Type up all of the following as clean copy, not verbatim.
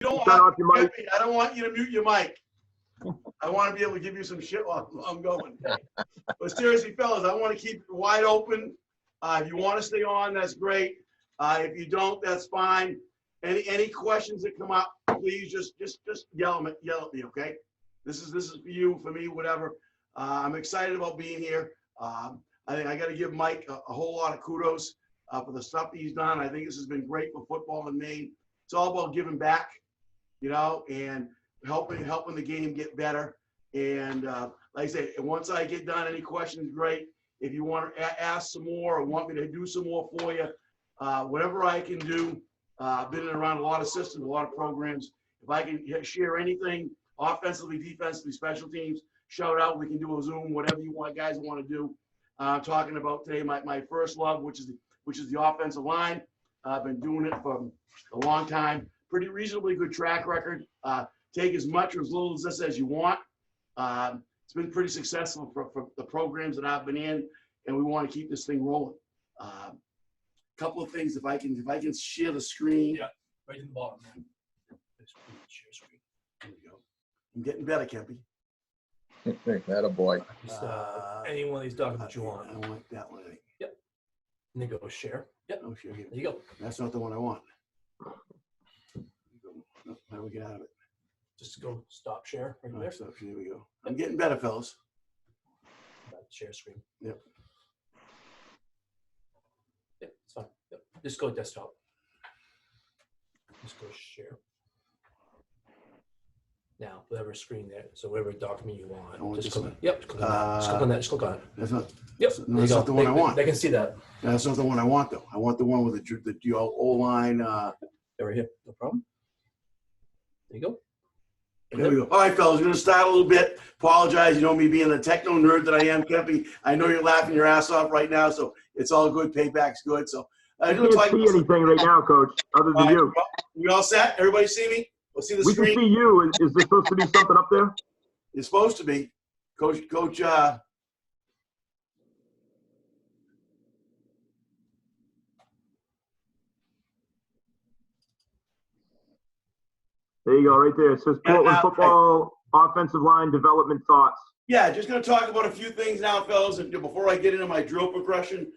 don't Turn off your mic. I don't want you to mute your mic. I want to be able to give you some shit while I'm going. But seriously, fellas, I want to keep it wide open. If you want to stay on, that's great. If you don't, that's fine. Any questions that come up, please just yell at me, okay? This is for you, for me, whatever. I'm excited about being here. I think I got to give Mike a whole lot of kudos for the stuff that he's done. I think this has been great for football in Maine. It's all about giving back, you know, and helping the game get better. And like I said, once I get done, any questions, great. If you want to ask some more or want me to do some more for you, whatever I can do. I've been around a lot of systems, a lot of programs. If I can share anything, offensively, defensively, special teams, shout out. We can do a Zoom, whatever you want, guys want to do. Talking about today, my first love, which is the offensive line. I've been doing it for a long time. Pretty reasonably good track record. Take as much or as little as this as you want. It's been pretty successful for the programs that I've been in, and we want to keep this thing rolling. Couple of things, if I can share the screen. Yeah, right in the bottom. Share screen. There we go. I'm getting better, Kempy. That a boy. Just, any one of these documents you want. I don't like that one. Yep. And then go share. Yep. Oh, share here. There you go. That's not the one I want. How do we get out of it? Just go stop share right All there. right, so here we go. I'm getting better, fellas. Share screen. Yep. Yep, it's fine. Yep. Just go desktop. Just go share. Now, whatever screen there, so whatever document you want, just click on it. Yep, click on that. Just click on that. Just click on it. That's not. Yep. That's not the one I want. They can see that. That's not the one I want, though. I want the one with the O-line. They're right here. No problem. There you go. There we go. All right, fellas, we're going to start a little bit. Apologize, you know me being the techno nerd that I am, Kempy. I know you're laughing your ass off right now, so it's all good. Payback's good. So I can't see anything right now, Coach, other than you. We all set? Everybody see me? We'll see the We screen. can see you. Is there supposed to be something up there? It's supposed to be. Coach. There you go, right there. It says Portland football offensive line development thoughts. Yeah, just going to talk about a few things now, fellas. And before I get into my drill progression,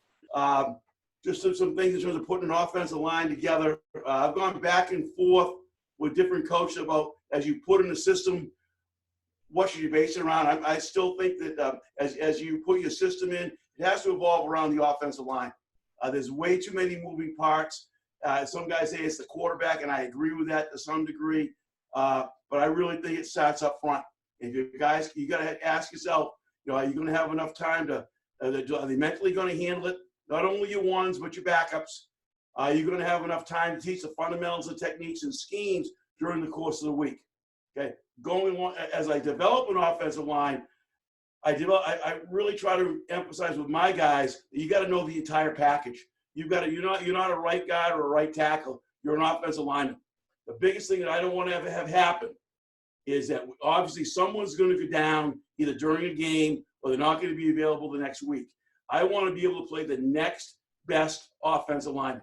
just some things in terms of putting an offensive line together. I've gone back and forth with different coaches about, as you put in a system, what should you base it around? I still think that as you put your system in, it has to evolve around the offensive line. There's way too many moving parts. Some guys say it's the quarterback, and I agree with that to some degree. But I really think it starts up front. If you guys, you got to ask yourself, you know, are you going to have enough time to, are they mentally going to handle it? Not only your ones, but your backups. Are you going to have enough time to teach the fundamentals and techniques and schemes during the course of the week? Okay, going on, as I develop an offensive line, I really try to emphasize with my guys that you got to know the entire package. You've got to, you're not a right guard or a right tackle. You're an offensive lineman. The biggest thing that I don't want to have happen is that obviously someone's going to go down either during a game or they're not going to be available the next week. I want to be able to play the next best offensive lineman.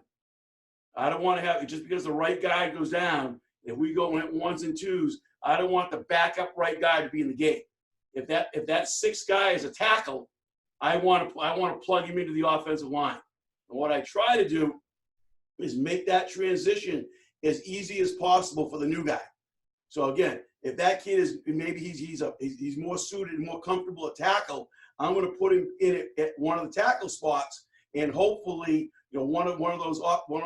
I don't want to have, just because the right guy goes down, if we go in at ones and twos, I don't want the backup right guy to be in the game. If that sixth guy is a tackle, I want to plug him into the offensive line. And what I try to do is make that transition as easy as possible for the new guy. So again, if that kid is, maybe he's more suited and more comfortable at tackle, I'm going to put him in at one of the tackle spots, and hopefully, you know, one of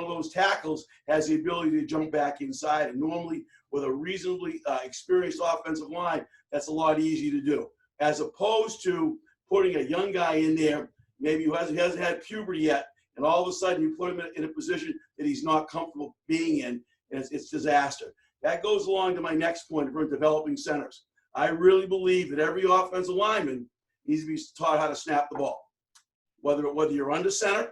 those tackles has the ability to jump back inside. And normally, with a reasonably experienced offensive line, that's a lot easier to do, as opposed to putting a young guy in there, maybe who hasn't had puberty yet, and all of a sudden you put him in a position that he's not comfortable being in, and it's disaster. That goes along to my next point for developing centers. I really believe that every offensive lineman needs to be taught how to snap the ball, whether you're under center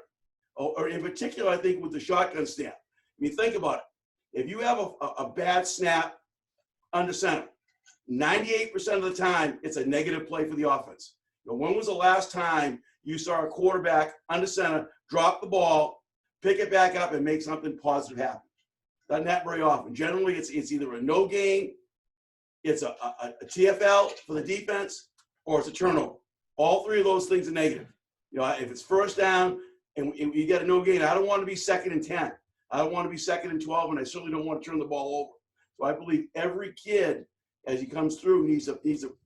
or in particular, I think with the shotgun snap. I mean, think about it. If you have a bad snap under center, 98% of the time, it's a negative play for the offense. You know, when was the last time you saw a quarterback under center drop the ball, pick it back up, and make something positive happen? Doesn't happen very often. Generally, it's either a no gain, it's a TFL for the defense, or it's a turnover. All three of those things are negative. You know, if it's first down and you get a no gain, I don't want to be 2nd and 10. I don't want to be 2nd and 12, and I certainly don't want to turn the ball over. So I believe every kid, as he comes through, needs to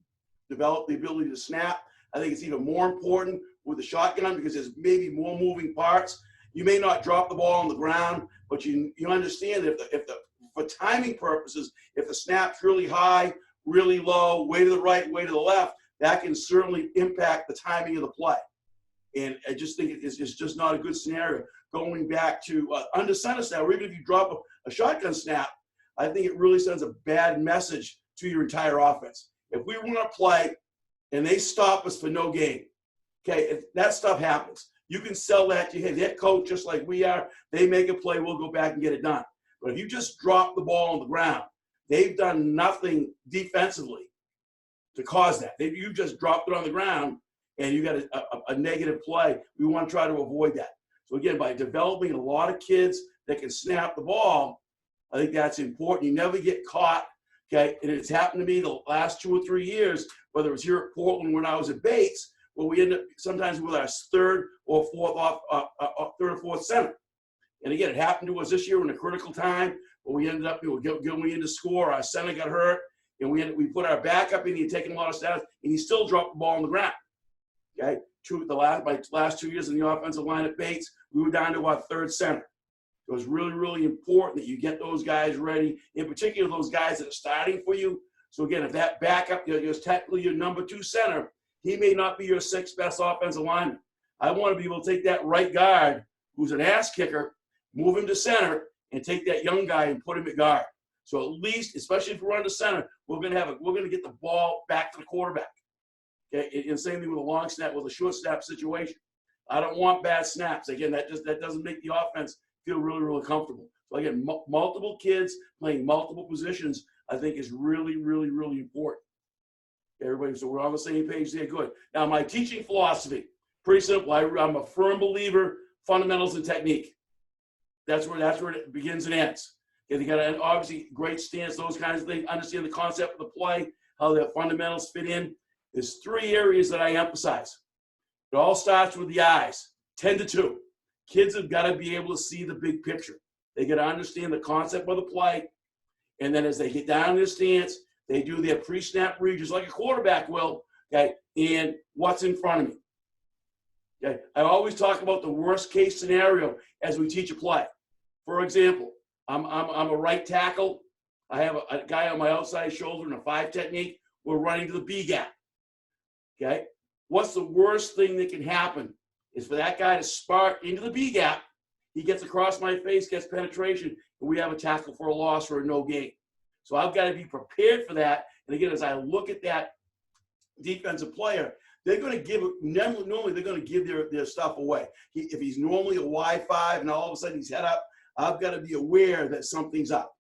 develop the ability to snap. I think it's even more important with the shotgun because there's maybe more moving parts. You may not drop the ball on the ground, but you understand that for timing purposes, if the snap's really high, really low, way to the right, way to the left, that can certainly impact the timing of the play. And I just think it's just not a good scenario. Going back to under center snap, or even if you drop a shotgun snap, I think it really sends a bad message to your entire offense. If we run a play and they stop us for no gain, okay, if that stuff happens, you can sell that to their coach just like we are. They make a play, we'll go back and get it done. But if you just drop the ball on the ground, they've done nothing defensively to cause that. You just dropped it on the ground and you got a negative play. We want to try to avoid that. So again, by developing a lot of kids that can snap the ball, I think that's important. You never get caught, okay? And it's happened to me the last 2 or 3 years, whether it was here at Portland when I was at Bates, where we end up sometimes with our third or fourth center. And again, it happened to us this year in a critical time where we ended up going in to score. Our center got hurt, and we put our backup in. He had taken a lot of snaps, and he still dropped the ball on the ground. Okay, my last 2 years in the offensive line at Bates, we were down to our third center. It was really, really important that you get those guys ready, in particular those guys that are starting for you. So again, if that backup is technically your number 2 center, he may not be your 6th best offensive lineman. I want to be able to take that right guard, who's an ass kicker, move him to center, and take that young guy and put him at guard. So at least, especially if we're on the center, we're going to get the ball back to the quarterback. Okay, and same thing with a long snap, with a short snap situation. I don't want bad snaps. Again, that doesn't make the offense feel really, really comfortable. So again, multiple kids playing multiple positions, I think is really, really, really important. Everybody, so we're on the same page there. Good. Now, my teaching philosophy, pretty simple. I'm a firm believer, fundamentals and technique. That's where it begins and ends. Okay, they got to obviously great stance, those kinds of things. Understand the concept of the play, how the fundamentals fit in. There's 3 areas that I emphasize. It all starts with the eyes, 10 to 2. Kids have got to be able to see the big picture. They got to understand the concept of the play, and then as they get down in their stance, they do their pre-snap read, just like a quarterback will, okay, and what's in front of me. Okay, I always talk about the worst case scenario as we teach a play. For example, I'm a right tackle. I have a guy on my outside shoulder in a 5 technique. We're running to the B gap. Okay, what's the worst thing that can happen is for that guy to spark into the B gap. He gets across my face, gets penetration, and we have a tackle for a loss or a no gain. So I've got to be prepared for that. And again, as I look at that defensive player, they're going to give normally they're going to give their stuff away. If he's normally a Y5 and all of a sudden he's head up, I've got to be aware that something's up.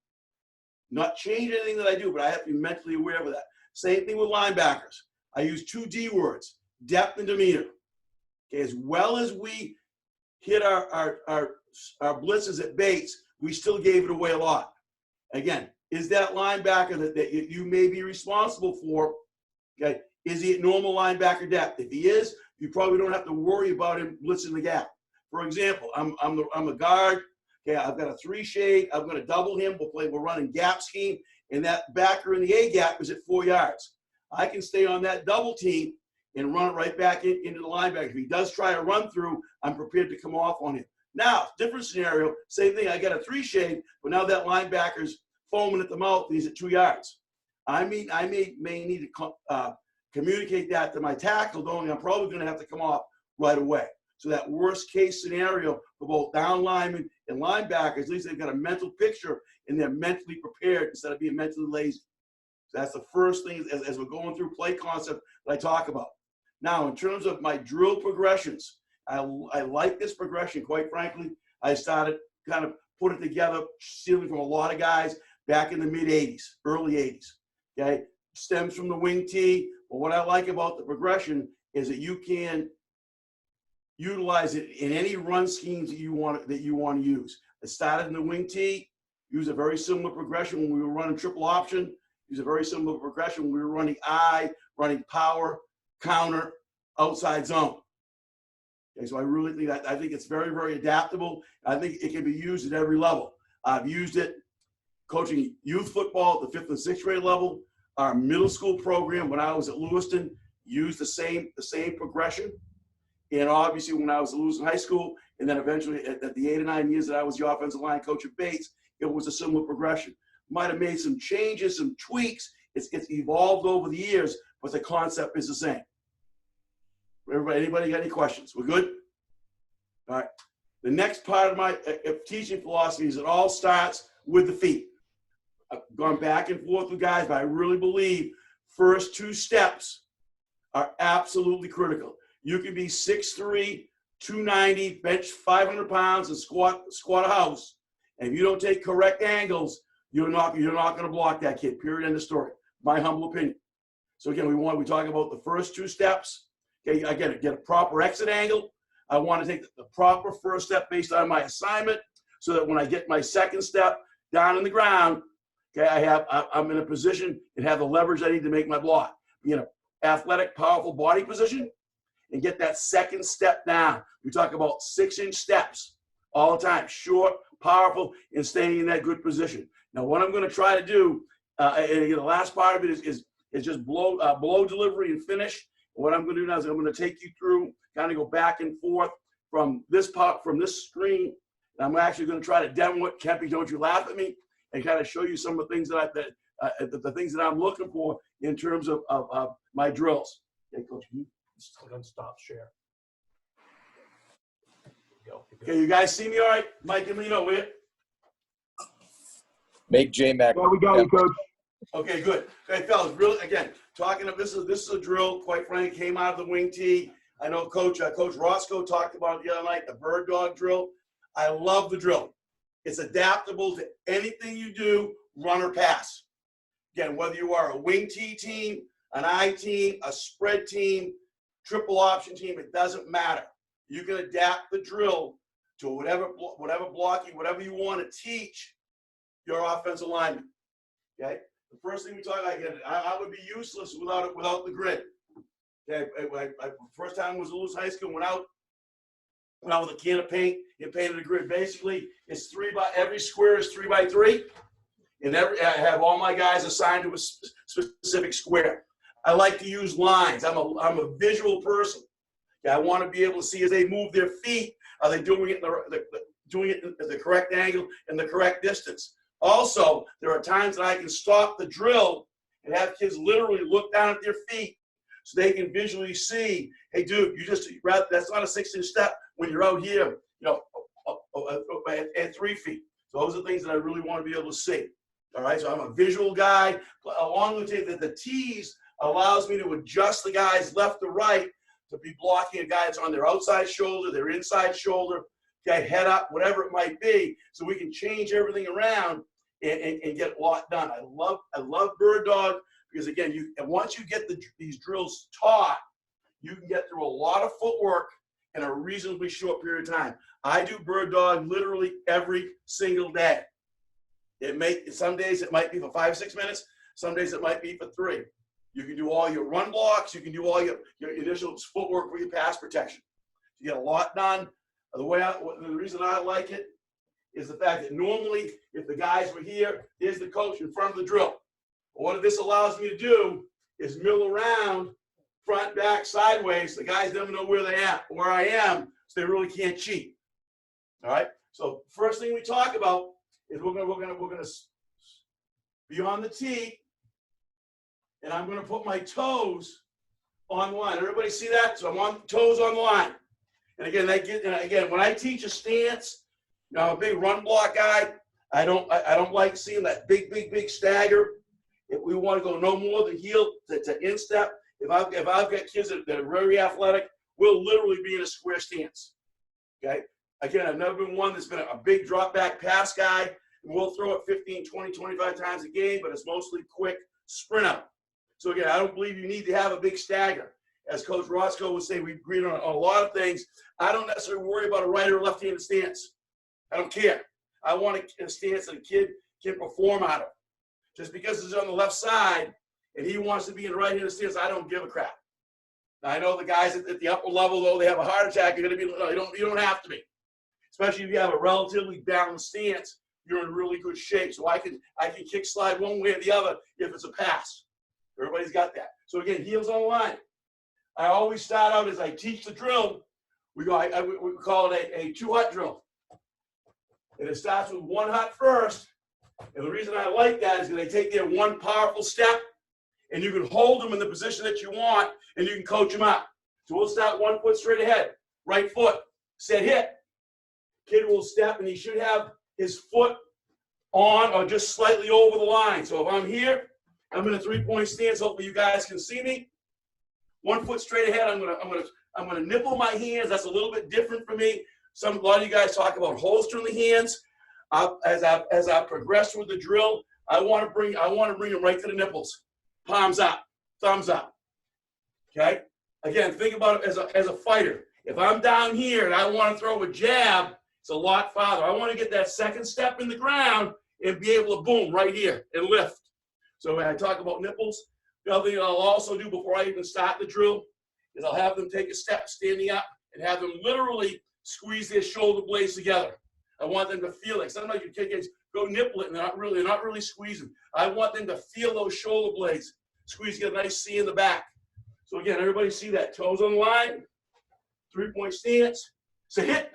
Not change anything that I do, but I have to be mentally aware of that. Same thing with linebackers. I use 2 D words, depth and demeanor. Okay, as well as we hit our blitzes at Bates, we still gave it away a lot. Again, is that linebacker that you may be responsible for, okay, is he at normal linebacker depth? If he is, you probably don't have to worry about him blitzing the gap. For example, I'm a guard. Okay, I've got a 3 shade. I'm going to double him. We're running gap scheme, and that backer in the A gap is at 4 yards. I can stay on that double team and run it right back into the linebacker. If he does try a run through, I'm prepared to come off on him. Now, different scenario, same thing. I got a 3 shade, but now that linebacker's foaming at the mouth. He's at 2 yards. I may need to communicate that to my tackle, knowing I'm probably going to have to come off right away. So that worst case scenario for both down linemen and linebackers, at least they've got a mental picture and they're mentally prepared instead of being mentally lazy. So that's the first thing as we're going through play concept that I talk about. Now, in terms of my drill progressions, I like this progression, quite frankly. I started kind of putting it together, stealing from a lot of guys back in the mid-'80s, early 80s, okay? Stems from the wing tee. But what I like about the progression is that you can utilize it in any run schemes that you want to use. It started in the wing tee. use a very similar progression when we were running triple option, use a very similar progression when we were running I, running power, counter, outside zone. Okay, so I really think that, I think it's very, very adaptable. I think it can be used at every level. I've used it coaching youth football at the 5th and 6th grade level. Our middle school program when I was at Lewiston used the same progression. And obviously when I was at Lewiston High School, and then eventually at the 8 or 9 years that I was the offensive line coach at Bates, it was a similar progression. Might have made some changes, some tweaks. It's evolved over the years, but the concept is the same. Everybody, anybody got any questions? We're good? All right. The next part of my teaching philosophy is it all starts with the feet. I've gone back and forth with guys, but I really believe first 2 steps are absolutely critical. You can be 6'3", 290, bench 500 pounds, and squat a house. And if you don't take correct angles, you're not going to block that kid. Period. End of story. My humble opinion. So again, we talk about the first 2 steps. Okay, again, get a proper exit angle. I want to take the proper first step based on my assignment, so that when I get my second step down in the ground, okay, I'm in a position and have the leverage I need to make my block. Be in an athletic, powerful body position, and get that second step down. We talk about 6-inch steps all the time, short, powerful, and staying in that good position. Now, what I'm going to try to do, and again, the last part of it is just blow delivery and finish. What I'm going to do now is I'm going to take you through, kind of go back and forth from this screen. And I'm actually going to try to demo it. Kempy, don't you laugh at me, and kind of show you some of the things the things that I'm looking for in terms of my drills. Okay, Coach. Just click on stop share. Okay, you guys see me all right? Mike and Lino, will you? Make J-Mac. Yeah, we got you, Coach. Okay, good. Okay, fellas, really, again, talking of this is a drill, quite frankly, came out of the wing tee. I know Coach Roscoe talked about it the other night, the bird dog drill. I love the drill. It's adaptable to anything you do, run or pass. Again, whether you are a wing tee team, an I team, a spread team, triple option team, it doesn't matter. You can adapt the drill to whatever blocking, whatever you want to teach your offensive lineman. Okay? The first thing we talk about, again, I would be useless without the grid. Okay, first time was at Lewis High School, went out with a can of paint and painted a grid. Basically, it's every square is 3 by 3, and I have all my guys assigned to a specific square. I like to use lines. I'm a visual person. Okay, I want to be able to see as they move their feet, are they doing it at the correct angle and the correct distance. Also, there are times that I can stop the drill and have kids literally look down at their feet so they can visually see, hey, dude, that's not a 6-inch step when you're out here, at 3 feet. So those are things that I really want to be able to see. All right, so I'm a visual guy. Along with it, the tees allows me to adjust the guys left to right to be blocking a guy that's on their outside shoulder, their inside shoulder, okay, head up, whatever it might be, so we can change everything around and get a lot done. I love bird dog because, again, once you get these drills taught, you can get through a lot of footwork in a reasonably short period of time. I do bird dog literally every single day. Some days it might be for 5 or 6 minutes. Some days it might be for 3. You can do all your run blocks. You can do all your initial footwork for your pass protection. You get a lot done. The reason I like it is the fact that normally if the guys were here, there's the coach in front of the drill. But what this allows me to do is mill around front, back, sideways. The guys never know where I am, so they really can't cheat. All right. So first thing we talk about is we're gonna be on the tee, and I'm gonna put my toes on the line. Everybody see that? So I'm on toes on the line. And again, when I teach a stance, I'm a big run block guy. I don't like seeing that big stagger. If we want to go no more than heel to instep, if I've got kids that are very athletic, we'll literally be in a square stance. Okay. Again, I've never been one that's been a big drop back pass guy. And we'll throw it 15, 20, 25 times a game, but it's mostly quick sprint out. So again, I don't believe you need to have a big stagger. As Coach Roscoe would say, we agreed on a lot of things. I don't necessarily worry about a right or left-handed stance. I don't care. I want a stance that a kid can perform out of. Just because it's on the left side and he wants to be in the right-handed stance, I don't give a crap. Now, I know the guys at the upper level, though, they have a heart attack. You're going to be, no, you don't have to be. Especially if you have a relatively balanced stance, you're in really good shape. So I can kick slide one way or the other if it's a pass. Everybody's got that. So again, heels on the line. I always start out as I teach the drill. We call it a 2-hut drill. And it starts with 1 hut first. And the reason I like that is because they take their one powerful step, and you can hold them in the position that you want, and you can coach them out. So we'll start 1 foot straight ahead. Right foot, set hit. Kid will step, and he should have his foot on or just slightly over the line. So if I'm here, I'm in a 3-point stance. Hopefully you guys can see me. 1 foot straight ahead. I'm gonna nipple my hands. That's a little bit different for me. A lot of you guys talk about holstering the hands. As I progress with the drill, I want to bring them right to the nipples. Palms up, thumbs up. Okay. Again, think about it as a fighter. If I'm down here and I want to throw a jab, it's a lot farther. I want to get that second step in the ground and be able to boom right here and lift. So when I talk about nipples, the other thing I'll also do before I even start the drill is I'll have them take a step standing up and have them literally squeeze their shoulder blades together. I want them to feel it. Sometimes you take it, go nipple it, and they're not really squeezing. I want them to feel those shoulder blades squeeze, get a nice C in the back. So again, everybody see that. Toes on the line, 3-point stance. Say hit.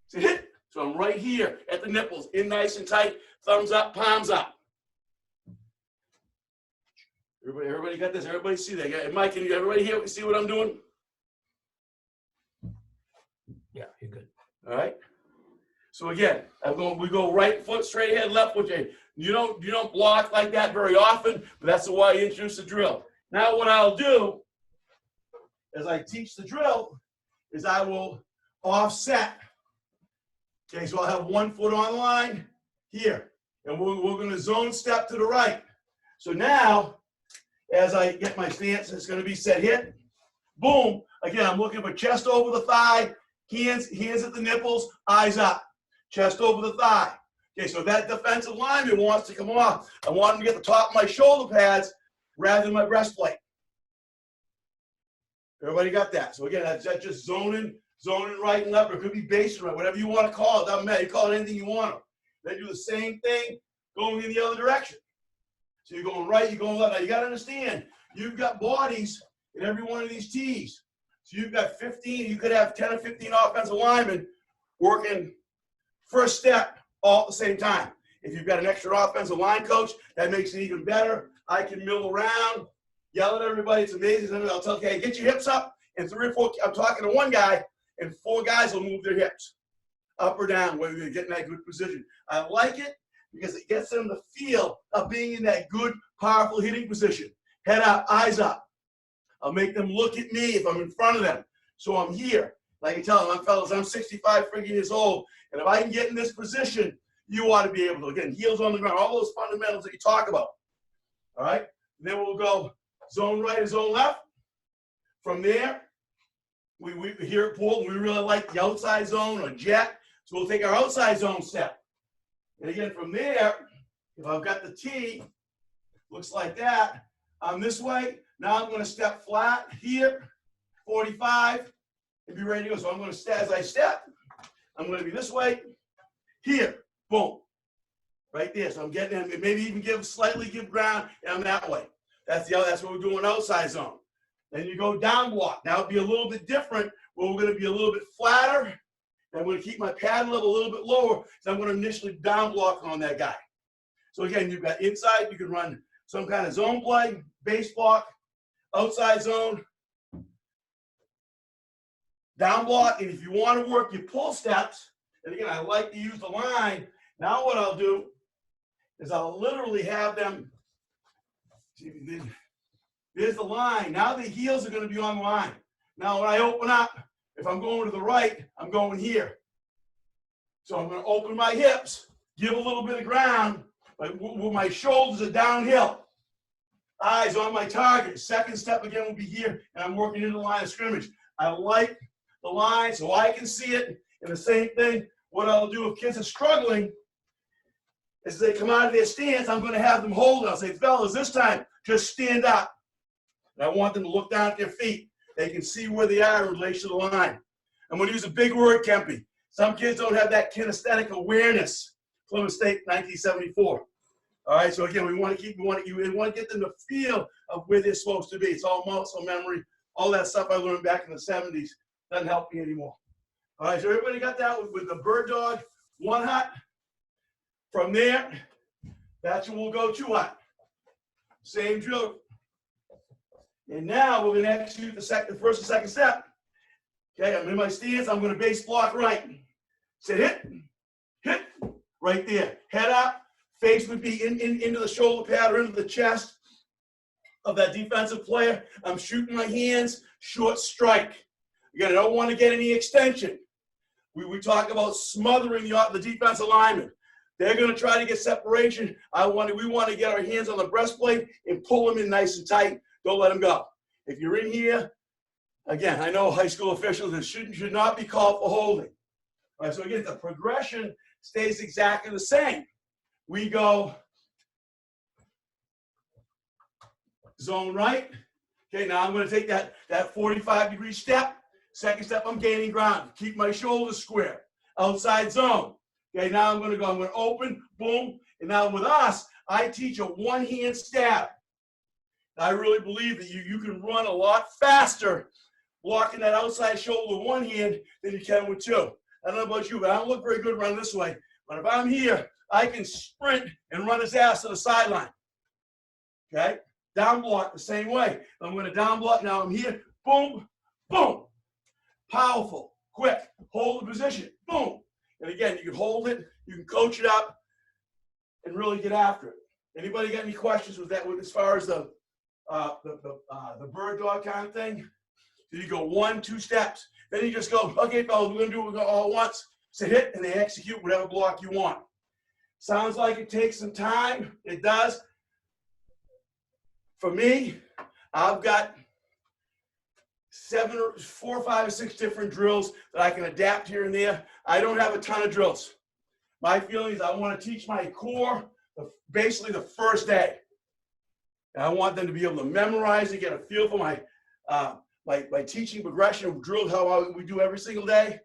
Say hit. So I'm right here at the nipples, in nice and tight, thumbs up, palms up. Everybody got this? Everybody see that? And Mike, can you everybody here see what I'm doing? Yeah, you're good. All right. So again, we go right foot straight ahead, left foot. You don't block like that very often, but that's why I introduce the drill. Now what I'll do as I teach the drill is I will offset. Okay, so I'll have 1 foot on the line here, and we're going to zone step to the right. So now, as I get my stance, it's going to be set hit, boom. Again, I'm looking for chest over the thigh, hands at the nipples, eyes up. Chest over the thigh. Okay, so that defensive lineman wants to come off. I want him to get the top of my shoulder pads rather than my breastplate. Everybody got that? So again, that's just zoning right and left. Or it could be base right, whatever you want to call it. Doesn't matter. You call it anything you want to. Then do the same thing going in the other direction. So you're going right, you're going left. Now you got to understand, you've got bodies in every one of these tees. So you've got 15, you could have 10 or 15 offensive linemen working first step all at the same time. If you've got an extra offensive line coach, that makes it even better. I can mill around, yell at everybody. It's amazing. I'll tell you, hey, get your hips up. And 3 or 4, I'm talking to one guy, and 4 guys will move their hips up or down, whether they get in that good position. I like it because it gets them the feel of being in that good, powerful hitting position. Head up, eyes up. I'll make them look at me if I'm in front of them. So I'm here. Like I tell them, fellas, I'm 65 freaking years old. And if I can get in this position, you ought to be able to. Again, heels on the ground, all those fundamentals that you talk about. All right? And then we'll go zone right and zone left. From there, we here at Portland, we really like the outside zone or jet. So we'll take our outside zone step. And again, from there, if I've got the T, looks like that. I'm this way. Now I'm going to step flat here, 45, and be ready to go. So I'm going to step, as I step, I'm going to be this way, here, boom, right there. So I'm getting in, maybe even slightly give ground, and I'm that way. That's what we're doing outside zone. Then you go down block. Now it'll be a little bit different, where we're going to be a little bit flatter, and I'm going to keep my pad level a little bit lower, so I'm going to initially down block on that guy. So again, you've got inside, you can run some kind of zone play, base block, outside zone, down block, and if you want to work your pull steps, and again, I like to use the line. Now what I'll do is I'll literally have them, see, there's the line. Now the heels are going to be on the line. Now when I open up, if I'm going to the right, I'm going here. So I'm going to open my hips, give a little bit of ground, but my shoulders are downhill. Eyes on my target. Second step again will be here, and I'm working into the line of scrimmage. I like the line so I can see it. And the same thing, what I'll do if kids are struggling, As they come out of their stance, I'm going to have them hold it. I'll say, fellas, this time, just stand up. And I want them to look down at their feet. They can see where they are in relation to the line. I'm going to use a big word, Kempy. Some kids don't have that kinesthetic awareness. Plymouth State, 1974. All right, so again, we want to get them to feel of where they're supposed to be. It's all muscle memory, all that stuff I learned back in the 70s. Doesn't help me anymore. All right, so everybody got that with the bird dog, 1 hut. From there, that's what we'll go 2 hut. Same drill. And now we're going to execute the first and second step. Okay, I'm in my stance. I'm going to base block right. Sit, hit, right there. Head up. Face would be into the shoulder pad or into the chest of that defensive player. I'm shooting my hands, short strike. Again, I don't want to get any extension. We talk about smothering the defensive lineman. They're going to try to get separation. We want to get our hands on the breastplate and pull them in nice and tight. Don't let them go. If you're in here, again, I know high school officials, it should not be called for holding. All right, so again, the progression stays exactly the same. We go zone right. Okay, now I'm going to take that 45-degree step. Second step, I'm gaining ground. Keep my shoulders square. Outside zone. Okay, now I'm going to open, boom. And now with us, I teach a one-hand stab. I really believe that you can run a lot faster blocking that outside shoulder with one hand than you can with 2. I don't know about you, but I don't look very good running this way. But if I'm here, I can sprint and run his ass to the sideline. Okay? Down block the same way. I'm going to down block. Now I'm here. Boom, boom. Powerful, quick. Hold the position. Boom. And again, you can hold it. You can coach it up and really get after it. Anybody got any questions with that? As far as the bird dog kind of thing? So you go 1, 2 steps. Then you just go, okay, fellas, we're going to do it all at once. So hit, and they execute whatever block you want. Sounds like it takes some time. It does. For me, I've got 4, 5, or 6 different drills that I can adapt here and there. I don't have a ton of drills. My feeling is I want to teach my core basically the first day. And I want them to be able to memorize and get a feel for my teaching progression of drills, how we do every single day.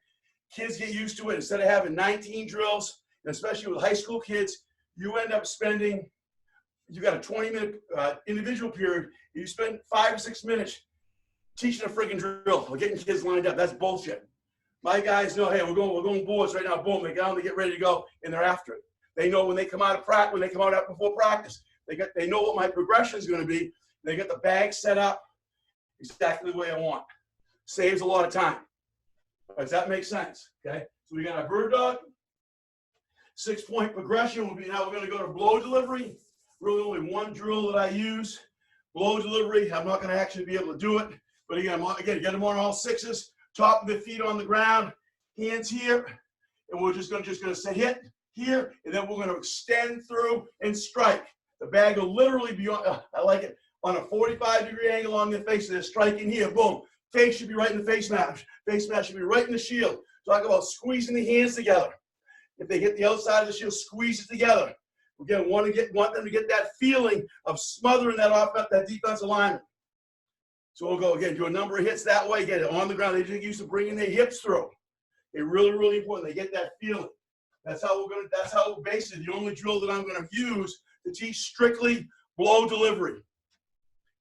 Kids get used to it. Instead of having 19 drills, and especially with high school kids, you end up spending, you got a 20-minute individual period, you spend 5 or 6 minutes teaching a freaking drill or getting kids lined up. That's bullshit. My guys know, hey, we're going boards right now. Boom, they get on, they get ready to go, and they're after it. They know when they come out of practice, when they come out before practice, they know what my progression is going to be. They get the bag set up exactly the way I want. Saves a lot of time. Does that make sense? Okay. So we got our bird dog. 6-point progression will be, now we're going to go to blow delivery. Really only one drill that I use. Blow delivery, I'm not going to actually be able to do it. But again, get them on all 6s. Top of the feet on the ground. Hands here. And we're just going to say hit here. And then we're going to extend through and strike. The bag will literally be on, I like it, on a 45-degree angle on their face. They're striking here. Boom. Face should be right in the face mask. Face mask should be right in the shield. Talk about squeezing the hands together. If they hit the outside of the shield, squeeze it together. Again, want them to get that feeling of smothering that defensive lineman. So we'll go again, do a number of hits that way, get it on the ground. They just used to bringing their hips through. They're really, really important. They get that feeling. That's how basically the only drill that I'm going to use to teach strictly blow delivery.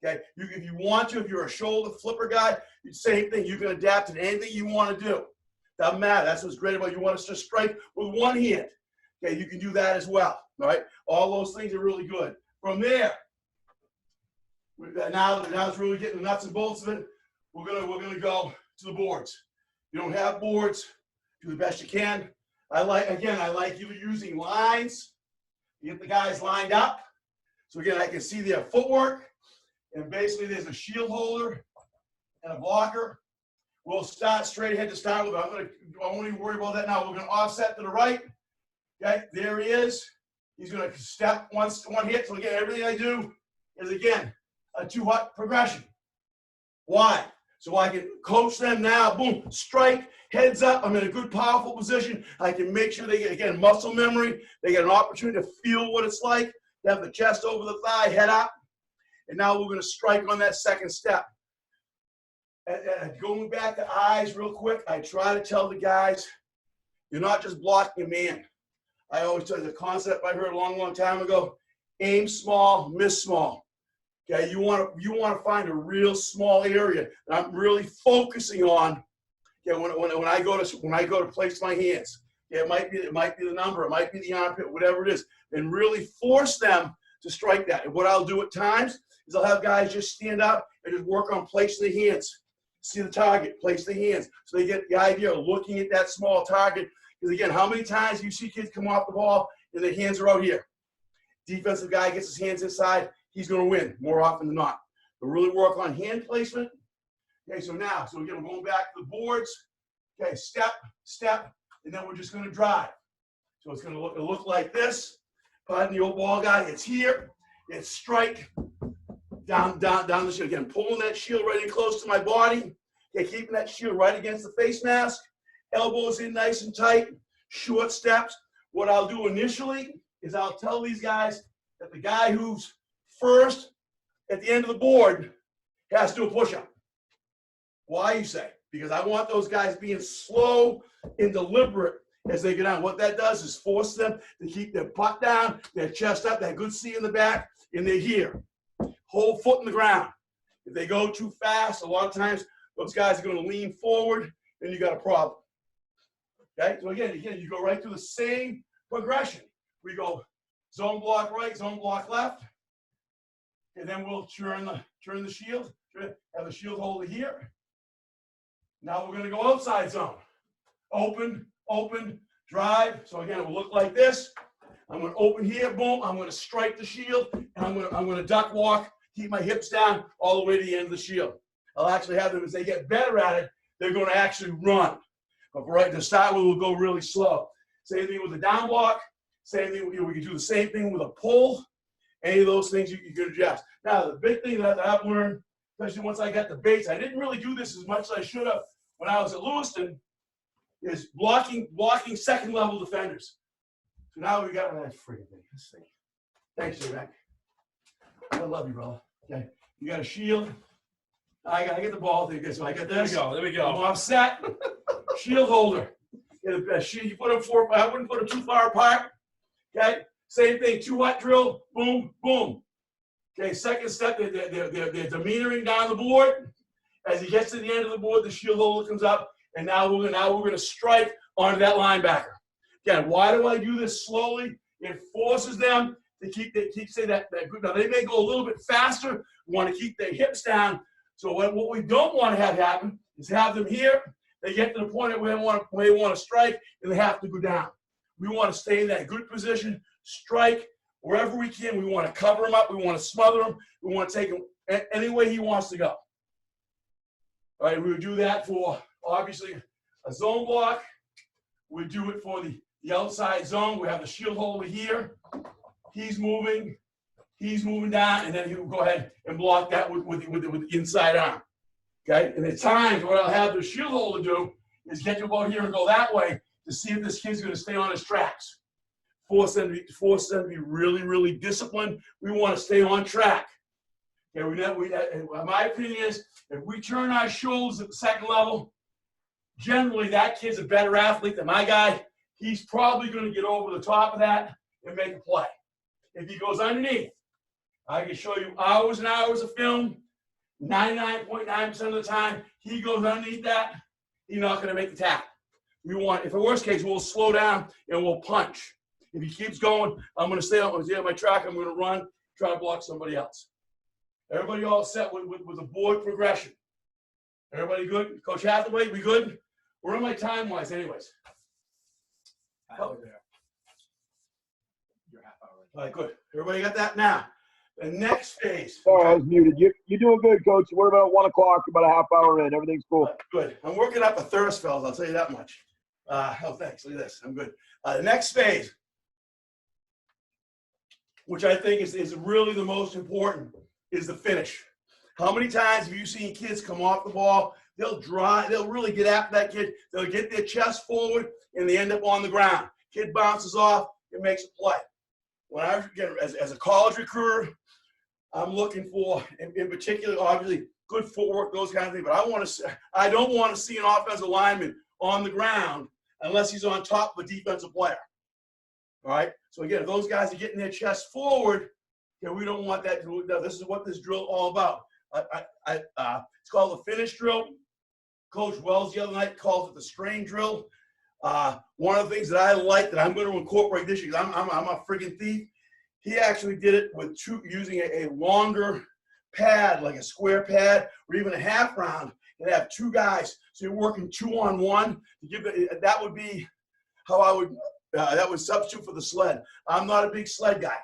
Okay, if you want to, if you're a shoulder flipper guy, same thing. You can adapt to anything you want to do. Doesn't matter. That's what's great about you want us to strike with one hand. Okay, you can do that as well. All right, all those things are really good. From there, now it's really getting the nuts and bolts of it. We're gonna go to the boards. You don't have boards, do the best you can. I like you using lines. You get the guys lined up. So again, I can see their footwork. And basically there's a shield holder and a blocker. We'll start straight ahead to start with. I won't even worry about that now. We're going to offset to the right. Okay, there he is. He's going to step one hit. So again, everything I do is, again, a 2-hut progression. Why? So I can coach them now, boom, strike, heads up. I'm in a good, powerful position. I can make sure they get, again, muscle memory. They get an opportunity to feel what it's like, to have the chest over the thigh, head up. And now we're going to strike on that second step. Going back to eyes real quick, I try to tell the guys, you're not just blocking a man. I always tell you the concept I heard a long, long time ago, aim small, miss small. Okay, you want to find a real small area that I'm really focusing on. Okay, when I go to place my hands, yeah, it might be the number, it might be the armpit, whatever it is, and really force them to strike that. And what I'll do at times is I'll have guys just stand up and just work on placing the hands. See the target, place the hands, so they get the idea of looking at that small target. Because again, how many times do you see kids come off the ball and their hands are out here? Defensive guy gets his hands inside, he's going to win more often than not. But really work on hand placement. Okay, so again, we're going back to the boards. Okay, step, step, and then we're just going to drive. So it's going to look like this. Pardon the old ball guy. It's here. It's strike down the shield. Again, pulling that shield right in close to my body. Okay, keeping that shield right against the face mask. Elbows in nice and tight. Short steps. What I'll do initially is I'll tell these guys that the guy who's first at the end of the board has to do a push-up. Why, you say? Because I want those guys being slow and deliberate as they get down. What that does is force them to keep their butt down, their chest up, that good C in the back, and they're here. Whole foot in the ground. If they go too fast, a lot of times those guys are going to lean forward, and you got a problem. Okay? So again, you go right through the same progression. We go zone block right, zone block left, and then we'll turn the shield, have the shield holder here. Now we're going to go outside zone. Open, open, drive. So again, it will look like this. I'm going to open here, boom. I'm going to strike the shield, and I'm going to duck walk, keep my hips down all the way to the end of the shield. I'll actually have them, as they get better at it, they're going to actually run. But right to start with, we'll go really slow. Same thing with the down block. Same thing, we can do the same thing with a pull. Any of those things you can adjust. Now, the big thing that I've learned, especially once I got the base, I didn't really do this as much as I should have when I was at Lewiston, is blocking second level defenders. So now we got that freaking thing. Let's see. Thanks, J-Mac. I love you, brother. Okay. You got a shield. I get the ball. So I got this. There we go. I'm offset. Shield holder. You put them I wouldn't put them too far apart. Okay. Same thing. 2-hut drill. Boom, boom. Okay. Second step. They're demeanoring down the board. As he gets to the end of the board, the shield holder comes up, and now we're going to strike onto that linebacker. Again, why do I do this slowly? It forces them to keep say that good. Now they may go a little bit faster. We want to keep their hips down. So what we don't want to have happen is have them here. They get to the point where they want to strike, and they have to go down. We want to stay in that good position, strike wherever we can. We want to cover him up. We want to smother him. We want to take him any way he wants to go. All right, we would do that for, obviously, a zone block. We do it for the outside zone. We have the shield holder here. He's moving down, and then he will go ahead and block that with the inside arm. Okay, and at times, what I'll have the shield holder do is get to about here and go that way to see if this kid's going to stay on his tracks. Force them to be really, really disciplined. We want to stay on track. Okay, my opinion is, if we turn our shoulders at the second level, generally that kid's a better athlete than my guy. He's probably going to get over the top of that and make a play. If he goes underneath, I can show you hours and hours of film. 99.9% of the time, he goes underneath that, he's not going to make the tackle. If in worst case, we'll slow down and we'll punch. If he keeps going, I'm going to stay on my track. I'm going to run, try to block somebody else. Everybody all set with the board progression? Everybody good? Coach Hathaway, we good? Where am I time-wise anyways? Oh, there. You're half hour. All right, good. Everybody got that? Now, the next phase. Sorry, I was muted. You're doing good, Coach. We're about 1 o'clock, about a half hour in. Everything's cool. Good. I'm working up a thirst, fellas. I'll tell you that much. Thanks. Look at this. I'm good. The next phase, which I think is really the most important, is the finish. How many times have you seen kids come off the ball? They'll really get after that kid. They'll get their chest forward and they end up on the ground. Kid bounces off, it makes a play. When I, again, as a college recruiter, I'm looking for, in particular, obviously, good footwork, those kind of things. But I don't want to see an offensive lineman on the ground unless he's on top of a defensive player. All right. So again, if those guys are getting their chest forward, we don't want that. This is what this drill is all about. It's called the finish drill. Coach Wells the other night calls it the strain drill. One of the things that I like that I'm going to incorporate this year, because I'm a friggin' thief. He actually did it with using a longer pad, like a square pad, or even a half round, and have two guys. So you're working 2-on-1 to give it. That would be how I would. That would substitute for the sled. I'm not a big sled guy.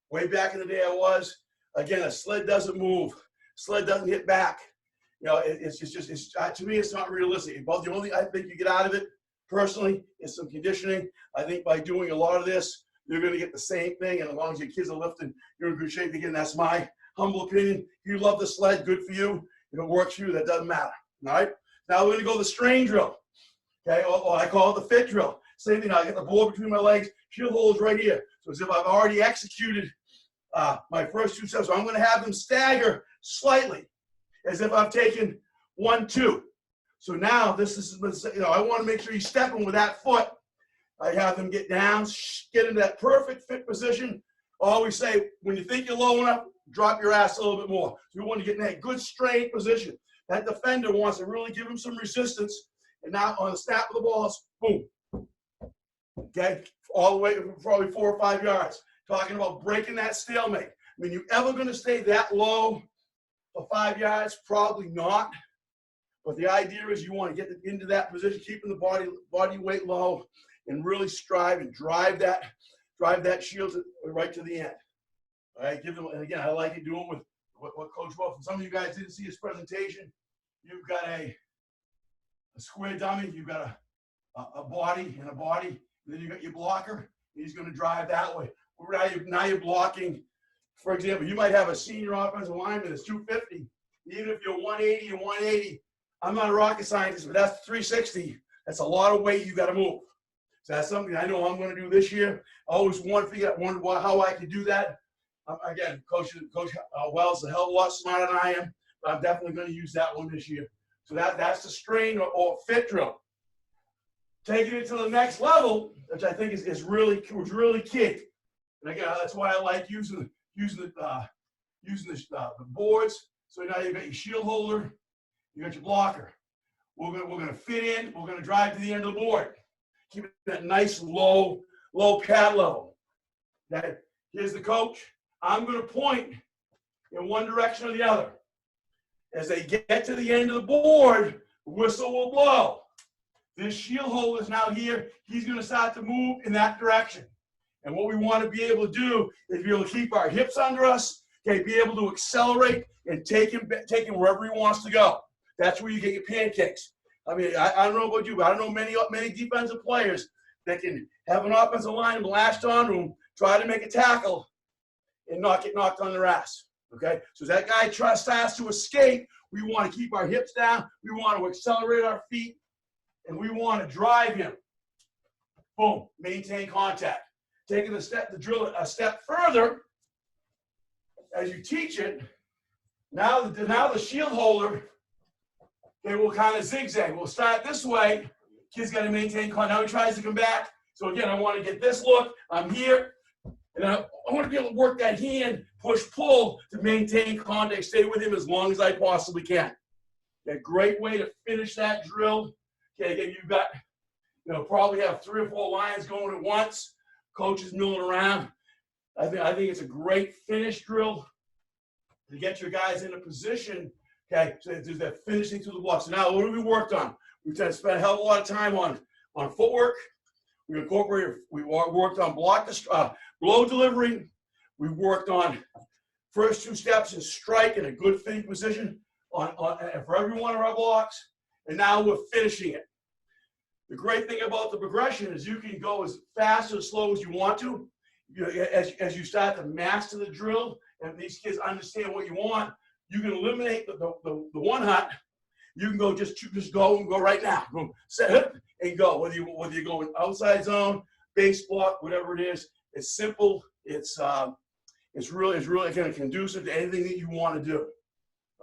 Way back in the day, I was. Again, a sled doesn't move. Sled doesn't hit back. It's just to me, it's not realistic. But the only thing I think you get out of it, personally, is some conditioning. I think by doing a lot of this, you're going to get the same thing. And as long as your kids are lifting, you're in good shape. Again, that's my humble opinion. If you love the sled, good for you. If it works for you, that doesn't matter. All right? Now we're going to go the strain drill. Okay? Or I call it the fit drill. Same thing. I get the board between my legs. Shield holds right here. So as if I've already executed my first 2 steps. So I'm going to have them stagger slightly, as if I've taken 1, 2. So now this is, I want to make sure you're stepping with that foot. I have them get down, get into that perfect fit position. I always say, when you think you're low enough, drop your ass a little bit more. So we want to get in that good straight position. That defender wants to really give him some resistance. And now on the snap of the ball, boom. Okay, all the way probably 4 or 5 yards. Talking about breaking that stalemate. I mean, you ever going to stay that low for 5 yards? Probably not. But the idea is you want to get into that position, keeping the body weight low, and really strive and drive that shield right to the end. All right, give them. And again, I like it doing with what Coach Wilson. Some of you guys didn't see his presentation. You've got a square dummy. You've got a body and a body. And then you got your blocker. He's going to drive that way. Now you're blocking. For example, you might have a senior offensive lineman that's 250. Even if you're 180 and 180, I'm not a rocket scientist, but that's 360. That's a lot of weight you got to move. So that's something I know I'm going to do this year. I always wondered how I could do that. Again, Coach Wells is a hell of a lot smarter than I am, but I'm definitely going to use that one this year. So that's the strain or fit drill. Taking it to the next level, which I think is really key. And again, that's why I like using the boards. So now you've got your shield holder, you got your blocker. We're going to fit in. We're going to drive to the end of the board. Keep it that nice low pad level. Okay. Here's the coach. I'm going to point in one direction or the other. As they get to the end of the board, the whistle will blow. This shield holder is now here. He's going to start to move in that direction. And what we want to be able to do is be able to keep our hips under us, okay, be able to accelerate and take him wherever he wants to go. That's where you get your pancakes. I mean, I don't know about you, but I don't know many defensive players that can have an offensive line lashed on them, try to make a tackle, and not get knocked on their ass. Okay? So as that guy starts to escape, we want to keep our hips down, we want to accelerate our feet, and we want to drive him. Boom, maintain contact. Taking the drill a step further, as you teach it, now the shield holder, they will kind of zigzag. We'll start this way. Kid's got to maintain contact. Now he tries to come back. So again, I want to get this look. I'm here. And I want to be able to work that hand, push, pull to maintain contact, stay with him as long as I possibly can. A great way to finish that drill. Okay, again, you've got, probably have 3 or 4 lines going at once. Coaches milling around. I think it's a great finish drill to get your guys in a position. Okay, so there's that finishing through the block. So now what have we worked on? We've spent a hell of a lot of time on footwork. We worked on blow delivery. We worked on first 2 steps and strike in a good fitting position for every one of our blocks. And now we're finishing it. The great thing about the progression is you can go as fast or slow as you want to. As you start to master the drill and these kids understand what you want, You can eliminate the one hut. You can go just go and go right now. Boom, set it and go. Whether you're going outside zone, base block, whatever it is, it's simple. It's really kind of conducive to anything that you want to do.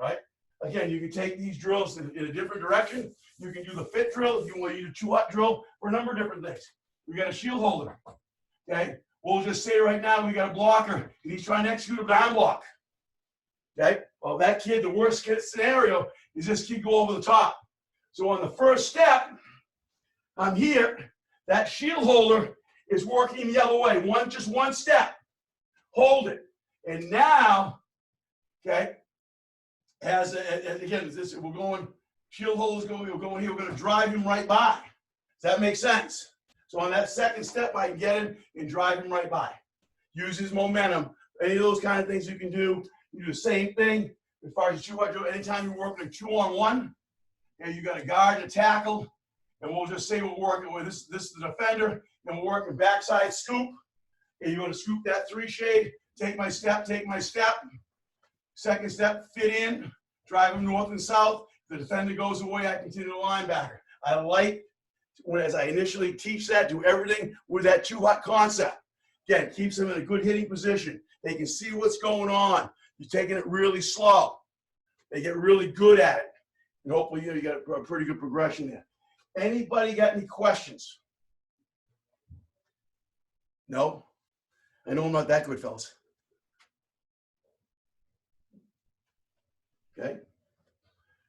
Right? Again, you can take these drills in a different direction. You can do the fit drill. You want to use a 2-hut drill for a number of different things. We got a shield holder. Okay, we'll just say right now we got a blocker and he's trying to execute a down block. Okay, well that kid, the worst case scenario is this kid go over the top. So on the first step, I'm here. That shield holder is working the other way. Just one step. Hold it, and now, okay. Again, we're going, shield holders going, we're going here, we're going to drive him right by. Does that make sense? So on that second step, I can get him and drive him right by. Use his momentum. Any of those kind of things you can do. You do the same thing as far as 2-hut drill. Anytime you're working a 2-on-1, and you got a guard and a tackle, and we'll just say we're working with this is the defender, and we're working backside scoop, and you're going to scoop that 3 shade, take my step, second step, fit in, drive him north and south. The defender goes away, I continue to linebacker. I like, as I initially teach that, do everything with that 2-hut concept. Again, keeps them in a good hitting position. They can see what's going on. You're taking it really slow. They get really good at it. And hopefully, you got a pretty good progression there. Anybody got any questions? No? I know I'm not that good, fellas. Okay.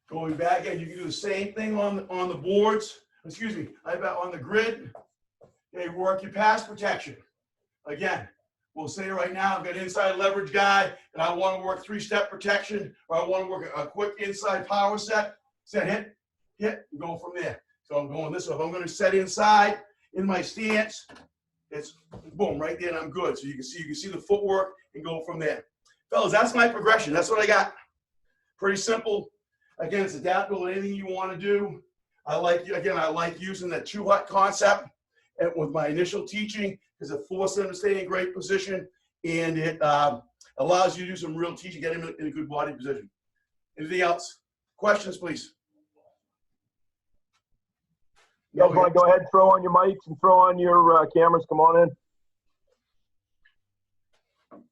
Going back again, you can do the same thing on the boards. Excuse me, on the grid. Okay, work your pass protection. Again, we'll say right now I've got an inside leverage guy, and I want to work 3-step protection, or I want to work a quick inside power set. Set, hit, and go from there. So I'm going this way. If I'm going to set inside in my stance, it's boom right there, and I'm good. So you can see the footwork and go from there. Fellas, that's my progression. That's what I got. Pretty simple. Again, it's adaptable to anything you want to do. I like using that 2-hut concept and with my initial teaching because it forces them to stay in great position, and it allows you to do some real teaching, get them in a good body position. Anything else? Questions, please. You guys want to go ahead and throw on your mics and throw on your cameras? Come on in.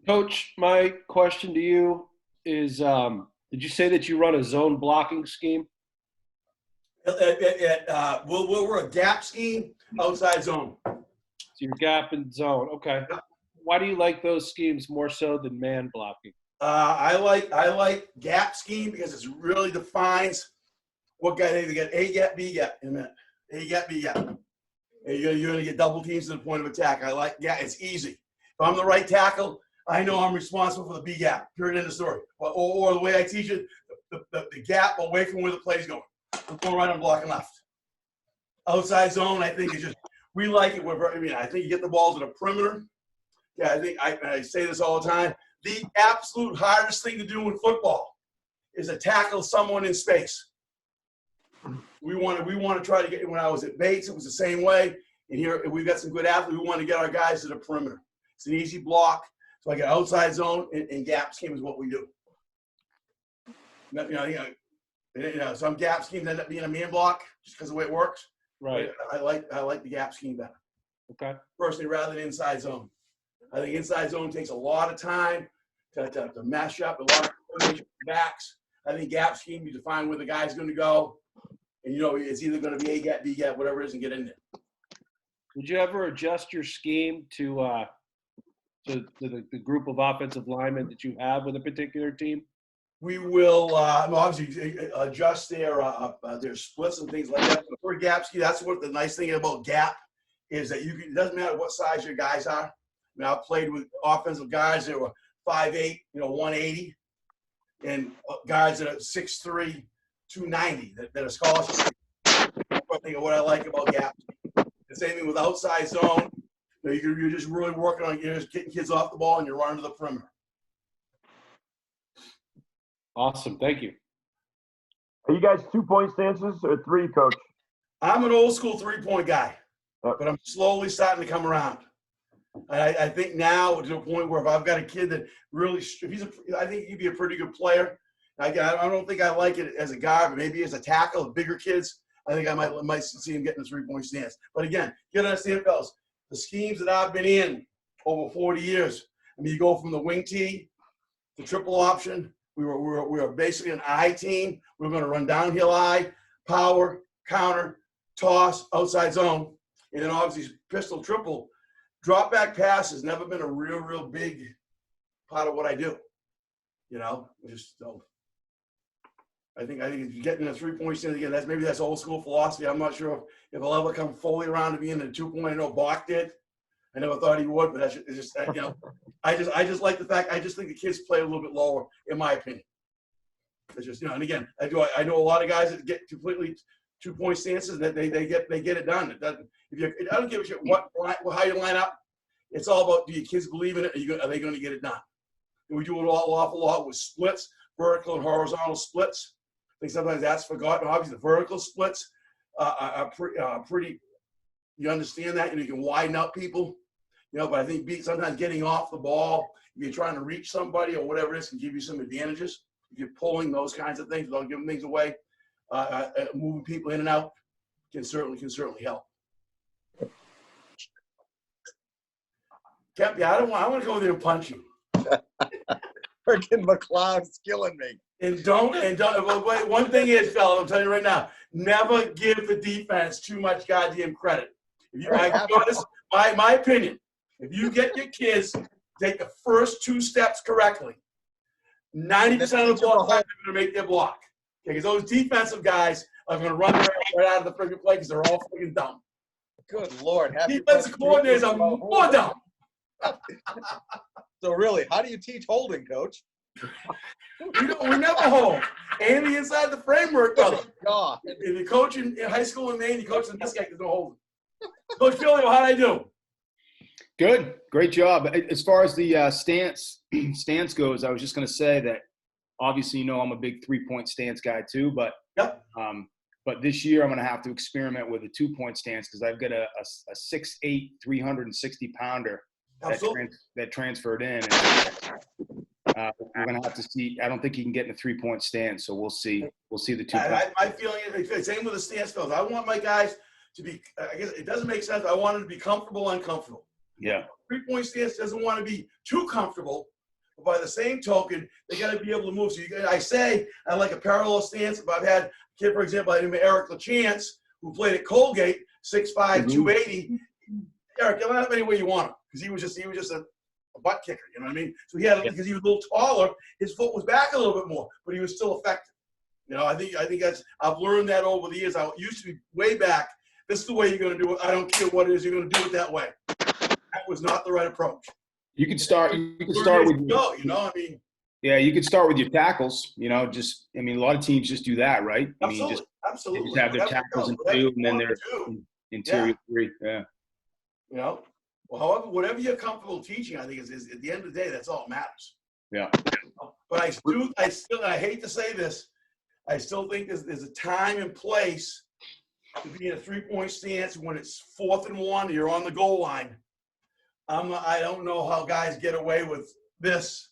Coach, my question to you is, did you say that you run a zone blocking scheme? We're a gap scheme, outside zone. So you're gap and zone. Okay. Yep. Why do you like those schemes more so than man blocking? I like gap scheme because it really defines what guy they get. A gap, B gap in a minute. A gap, B gap. And you're going to get double teams to the point of attack. I like, yeah, it's easy. If I'm the right tackle, I know I'm responsible for the B gap. Period. End of story. Or the way I teach it, the gap away from where the play's going. I'm going right on blocking left. Outside zone, I think, is just, we like it. I think you get the ball to the perimeter. Yeah, I say this all the time. The absolute hardest thing to do in football is to tackle someone in space. We want to try to get, when I was at Bates, it was the same way. And here we've got some good athletes. We want to get our guys to the perimeter. It's an easy block. So I get outside zone and gap scheme is what we do. Some gap schemes end up being a man block just because of the way it works. Right. But I like the gap scheme better. Okay. Personally, rather than inside zone. I think inside zone takes a lot of time to mesh up, a lot of coordination backs. I think gap scheme, you define where the guy's going to go. And, it's either going to be A gap, B gap, whatever it is, and get in there. Would you ever adjust your scheme to the group of offensive linemen that you have with a particular team? We will obviously adjust their splits and things like that. But for gap scheme, that's what the nice thing about gap is that it doesn't matter what size your guys are. I mean, I've played with offensive guys that were 5'8", 180, and guys that are 6'3", 290 that are scholarship. I think of what I like about gap. The same thing with outside zone. You're just really working on just getting kids off the ball and you're running to the perimeter. Awesome. Thank you. Are you guys 2-point stances or 3, Coach? I'm an old school 3-point guy, but I'm slowly starting to come around. I think now to a point where if I've got a kid that really, I think he'd be a pretty good player. I don't think I like it as a guard, but maybe as a tackle of bigger kids, I think I might see him getting a 3-point stance. But again, you gotta understand, fellas, the schemes that I've been in over 40 years. I mean, you go from the wing tee, the triple option. We were basically an I team. We were going to run downhill I, power, counter, toss, outside zone, and then obviously pistol triple. Drop back pass has never been a real big part of what I do. You know, just so. I think if you're getting a 3-point stance again, that's old school philosophy. I'm not sure if I'll ever come fully around to being a 2.0. Bach did. I never thought he would, but that's just you know, I just like the fact. I just think the kids play a little bit lower, in my opinion. It's just, you know, and again, I know a lot of guys that get completely 2-point stances that they get it done. It doesn't. I don't give a shit how you line up. It's all about, do your kids believe in it? Are they going to get it done? And we do an awful lot with splits, vertical and horizontal splits. I think sometimes that's forgotten. Obviously, the vertical splits are pretty. You understand that, and you can widen out people. You know, but I think sometimes getting off the ball, if you're trying to reach somebody or whatever it is, can give you some advantages. If you're pulling those kinds of things without giving things away, moving people in and out can certainly help. Kemp, I want to go there and punch you. Freaking McLeod's killing me. And don't. Wait, one thing is, fella, I'm telling you right now, never give the defense too much goddamn credit. If you, my opinion, if you get your kids to take the first 2 steps correctly, 90% of the ball time they're going to make their block. Okay, because those defensive guys are going to run right out of the freaking play because they're all freaking dumb. Good Lord. Defensive coordinators are more dumb. So really, how do you teach holding, Coach? We never hold. And inside the framework, brother. God. If you coach in high school in Maine, you coach in this guy, there's no holding. Coach Filio, how'd I do? Good. Great job. As far as the stance goes, I was just going to say that obviously, you know, I'm a big 3-point stance guy too, but but this year I'm going to have to experiment with a 2-point stance because I've got a 6'8", 360-pounder that transferred in. And, we're going to have to see. I don't think he can get in a 3-point stance, so we'll see. We'll see the 2-point. My feeling is same with the stance fellas. I want my guys to be. I guess it doesn't make sense. I want them to be comfortable, uncomfortable. Yeah. 3-point stance doesn't want to be too comfortable, but by the same token, they got to be able to move. So I like a parallel stance. If I've had a kid, for example, I named Eric LaChance, who played at Colgate, 6'5", 280. Eric, you line up any way you want him because he was just a butt kicker. You know what I mean? So because he was a little taller, his foot was back a little bit more, but he was still effective. You know, I think I've learned that over the years. I used to be way back. This is the way you're going to do it. I don't care what it is. You're going to do it that way. That was not the right approach. You could start with you know, I mean. Yeah, you could start with your tackles. You know, a lot of teams just do that, right? Absolutely. They just have their tackles in 2, and then their interior 3. Yeah. You know, well, however, whatever you're comfortable teaching, I think is at the end of the day, that's all that matters. Yeah. But I hate to say this, I still think there's a time and place to be in a 3-point stance when it's 4th and 1, you're on the goal line. I don't know how guys get away with this.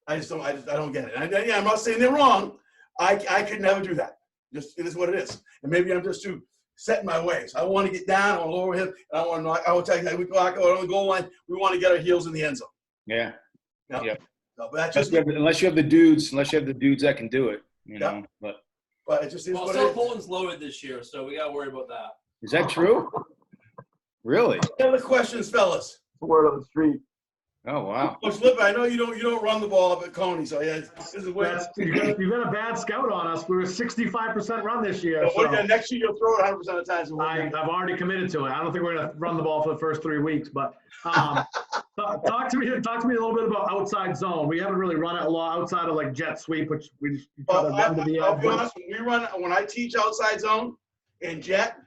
I don't get it. I'm not saying they're wrong. I could never do that. Just it is what it is. And maybe I'm just too set in my ways. I want to get down, I want to lower him, and I want to knock. I will tell you, we block out on the goal line. We want to get our heels in the end zone. Yeah. No? Yeah. No, but that's just unless you have the dudes that can do it, you know. But it just is what it is. Portland's lowered this year, so we got to worry about that. Is that true? Really? Any other questions, fellas? Word on the street. Oh wow. Coach Lipper, I know you don't run the ball up at Coney, so yeah, this is where You've got a bad scout on us. We were 65% run this year. next year you'll throw it 100% of the time. So I've already committed to it. I don't think we're going to run the ball for the first 3 weeks, but talk to me a little bit about outside zone. We haven't really run it a lot outside of like jet sweep, which we try to run to the edge. I'll be honest, when I teach outside zone and jet,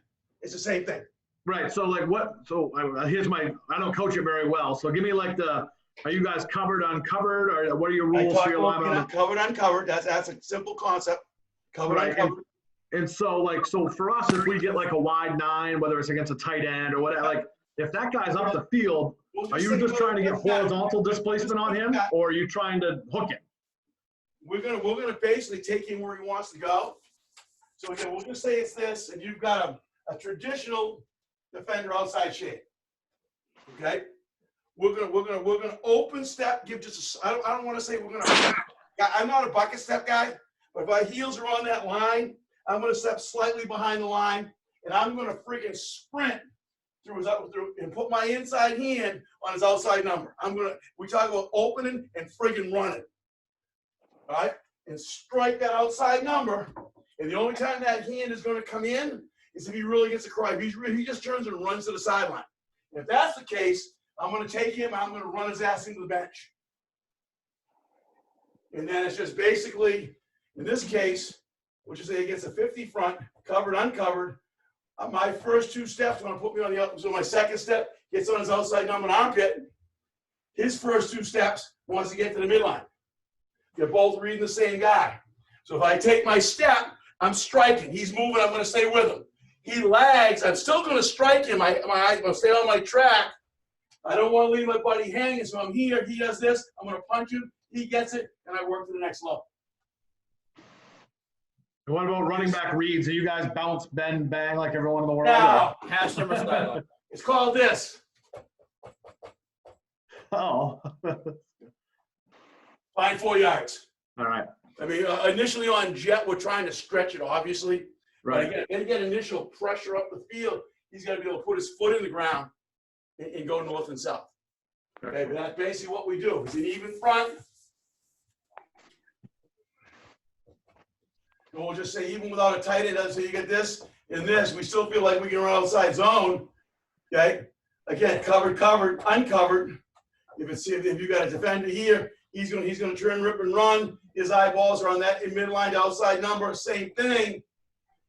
it's the same thing. Right. So like what? So here's I don't coach it very well. So give me like are you guys covered, uncovered, or what are your rules for your linebacker? Covered, uncovered. That's a simple concept. Covered, uncovered. And so for us, if we get like a wide 9, whether it's against a tight end or whatever, like if that guy's up the field, We'll Are you say just trying to get what's that? horizontal displacement on him, or are you trying to hook him? We're gonna basically take him where he wants to go. So again, we'll just say it's this, and you've got a traditional defender outside shade. Okay, we're gonna open step. Give just I don't want to say we're gonna. I'm not a bucket step guy, but if my heels are on that line, I'm gonna step slightly behind the line, and I'm gonna freaking sprint through and put my inside hand on his outside number. We talk about opening and friggin' running. All right, and strike that outside number. And the only time that hand is going to come in is if he really gets a cry. If he just turns and runs to the sideline. And if that's the case, I'm going to take him. I'm going to run his ass into the bench. And then it's just basically, in this case, which is against a 50 front, covered, uncovered. My first two steps are going to put me on the outside. So my second step gets on his outside number and armpit. His first two steps wants to get to the midline. They're both reading the same guy. So if I take my step, I'm striking. He's moving. I'm going to stay with him. He lags. I'm still going to strike him. I'm going to stay on my track. I don't want to leave my buddy hanging. So I'm here. He does this. I'm going to punch him. He gets it. And I work to the next level. And what about running back reads? Do you guys bounce, bend, bang like everyone in the world? Now, Hash number style. it's called this. Oh. Find 4 yards. All right. I mean, initially on jet, we're trying to stretch it, obviously. Right. But again, to get initial pressure up the field, he's got to be able to put his foot in the ground and go north and south. Okay, but that's basically what we do. It's an even front. And we'll just say even without a tight end, so you get this and this, we still feel like we can run outside zone. Okay, again, covered, uncovered. If you got a defender here, he's gonna turn, rip, and run. His eyeballs are on that midline to outside number. Same thing.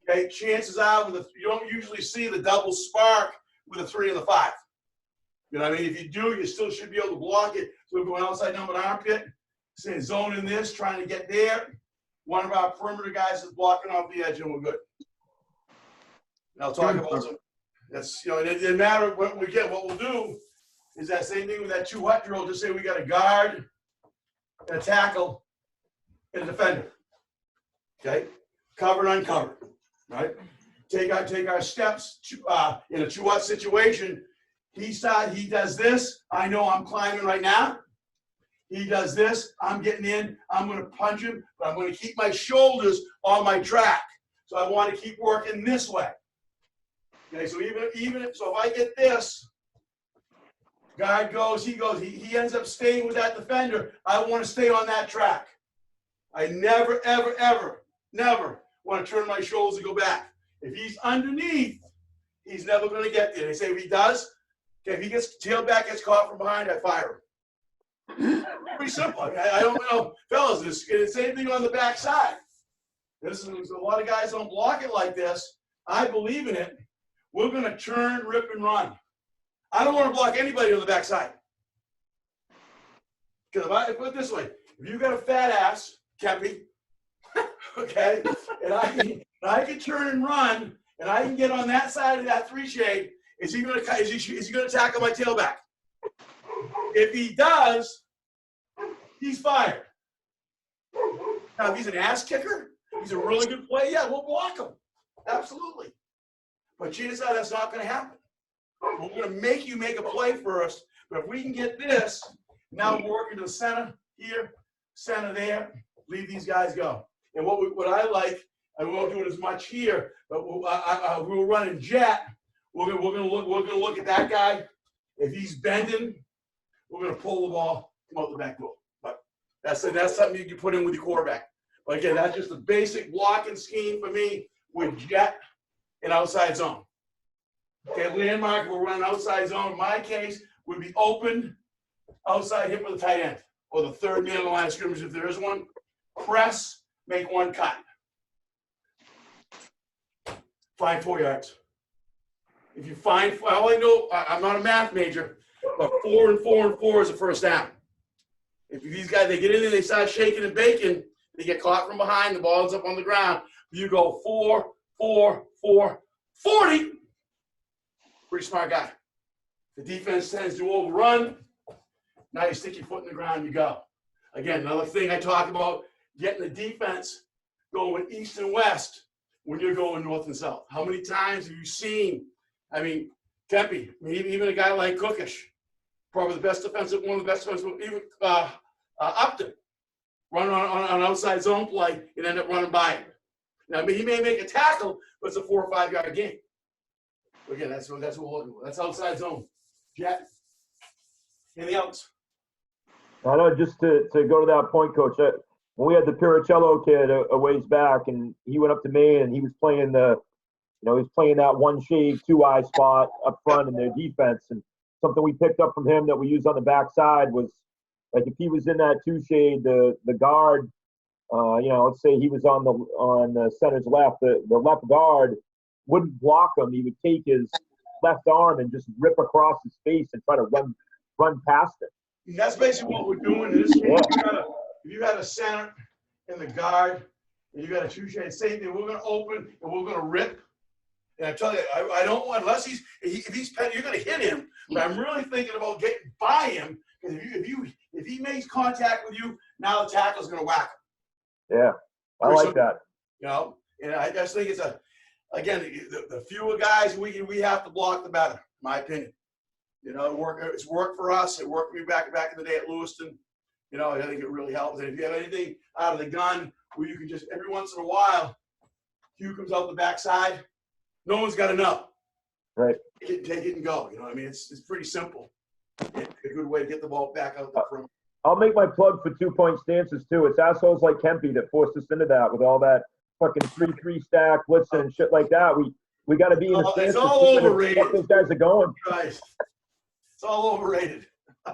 Okay, chances are you don't usually see the double spark with a 3 and the 5. You know what I mean? If you do, you still should be able to block it. So we're going outside number and armpit, say zone in this, trying to get there. One of our perimeter guys is blocking off the edge, and we're good. And I'll talk about some. That's it doesn't matter what we get. What we'll do is that same thing with that 2-hut drill. Just say we got a guard, and a tackle, and a defender. Okay, covered, uncovered. Right. Take our steps in a 2-hut situation. He does this. I know I'm climbing right now. He does this. I'm getting in. I'm going to punch him, but I'm going to keep my shoulders on my track. So I want to keep working this way. Okay, so even if I get this, guard goes, he goes, he ends up staying with that defender. I want to stay on that track. I never, ever, ever, never want to turn my shoulders and go back. If he's underneath, he's never going to get there. They say if he does, okay, if he gets tailback, gets caught from behind, I fire him. Pretty simple. I don't know, fellas. It's the same thing on the backside. A lot of guys don't block it like this. I believe in it. We're going to turn, rip, and run. I don't want to block anybody on the backside. Because if I put it this way, if you got a fat ass, Kepi, okay, and I can turn and run, and I can get on that side of that 3 shade, is he going to tackle my tailback? If he does, he's fired. Now, if he's an ass kicker, he's a really good player, yeah, we'll block him. Absolutely. But chances are that's not going to happen. We're going to make you make a play first. But if we can get this, now we're working to the center here, center there, leave these guys go. And what I like, and we won't do it as much here, but we'll run in jet. We're gonna look at that guy. If he's bending, we're gonna pull the ball, come out the back door. But that's something you can put in with your quarterback. But again, that's just the basic blocking scheme for me with jet and outside zone. Okay, landmark, we're running outside zone. In my case, would be open, outside hip with a tight end, or the third man on the line of scrimmage if there is one. Press, make 1 cut. Find 4 yards. If you find, all I know, I'm not a math major, but 4 and 4 and 4 is a first down. If these guys, they get in there, they start shaking and baking, they get caught from behind, the ball is up on the ground. You go 4, 4, 4, 40. Pretty smart guy. The defense tends to overrun. Now you stick your foot in the ground, you go. Again, another thing I talk about, getting the defense going east and west when you're going north and south. How many times have you seen, I mean, Tempe, even a guy like Cookish, probably the best defensive, one of the best defensive, even Upton, run on outside zone play and end up running by him. Now, I mean, he may make a tackle, but it's a 4 or 5 yard game. Again, that's what we're looking for. That's outside zone. Jet. Anything else? I know, just to go to that point, Coach, when we had the Piricello kid a ways back, and he went up to me and he was playing that one shade, 2 eye spot up front in their defense. And something we picked up from him that we used on the backside was, like, if he was in that 2 shade, the guard, let's say he was on the center's left, the left guard wouldn't block him. He would take his left arm and just rip across his face and try to run past it. That's basically what we're doing in this game. Yeah. If you had a center and the guard, and you got a 2 shade, same thing. We're going to open and we're going to rip. And I tell you, I don't want, unless if he's petty, you're going to hit him. But I'm really thinking about getting by him, because if he makes contact with you, now the tackle's going to whack him. Yeah, I like that. And I just think it's again, the fewer guys we have to block, the better, in my opinion. It's worked for us. It worked for me back in the day at Lewiston. I think it really helps. And if you have anything out of the gun where you can just, every once in a while, Hugh comes out the backside, no one's got to know. Right. Take it and go. I mean, it's pretty simple. It's a good way to get the ball back out the front. I'll make my plug for 2-point stances, too. It's assholes like Kempe that forced us into that with all that fucking 3-3 stack, blitzing and shit like that. We got to be in the stances. It's all overrated. What those guys are going. Christ. It's all overrated.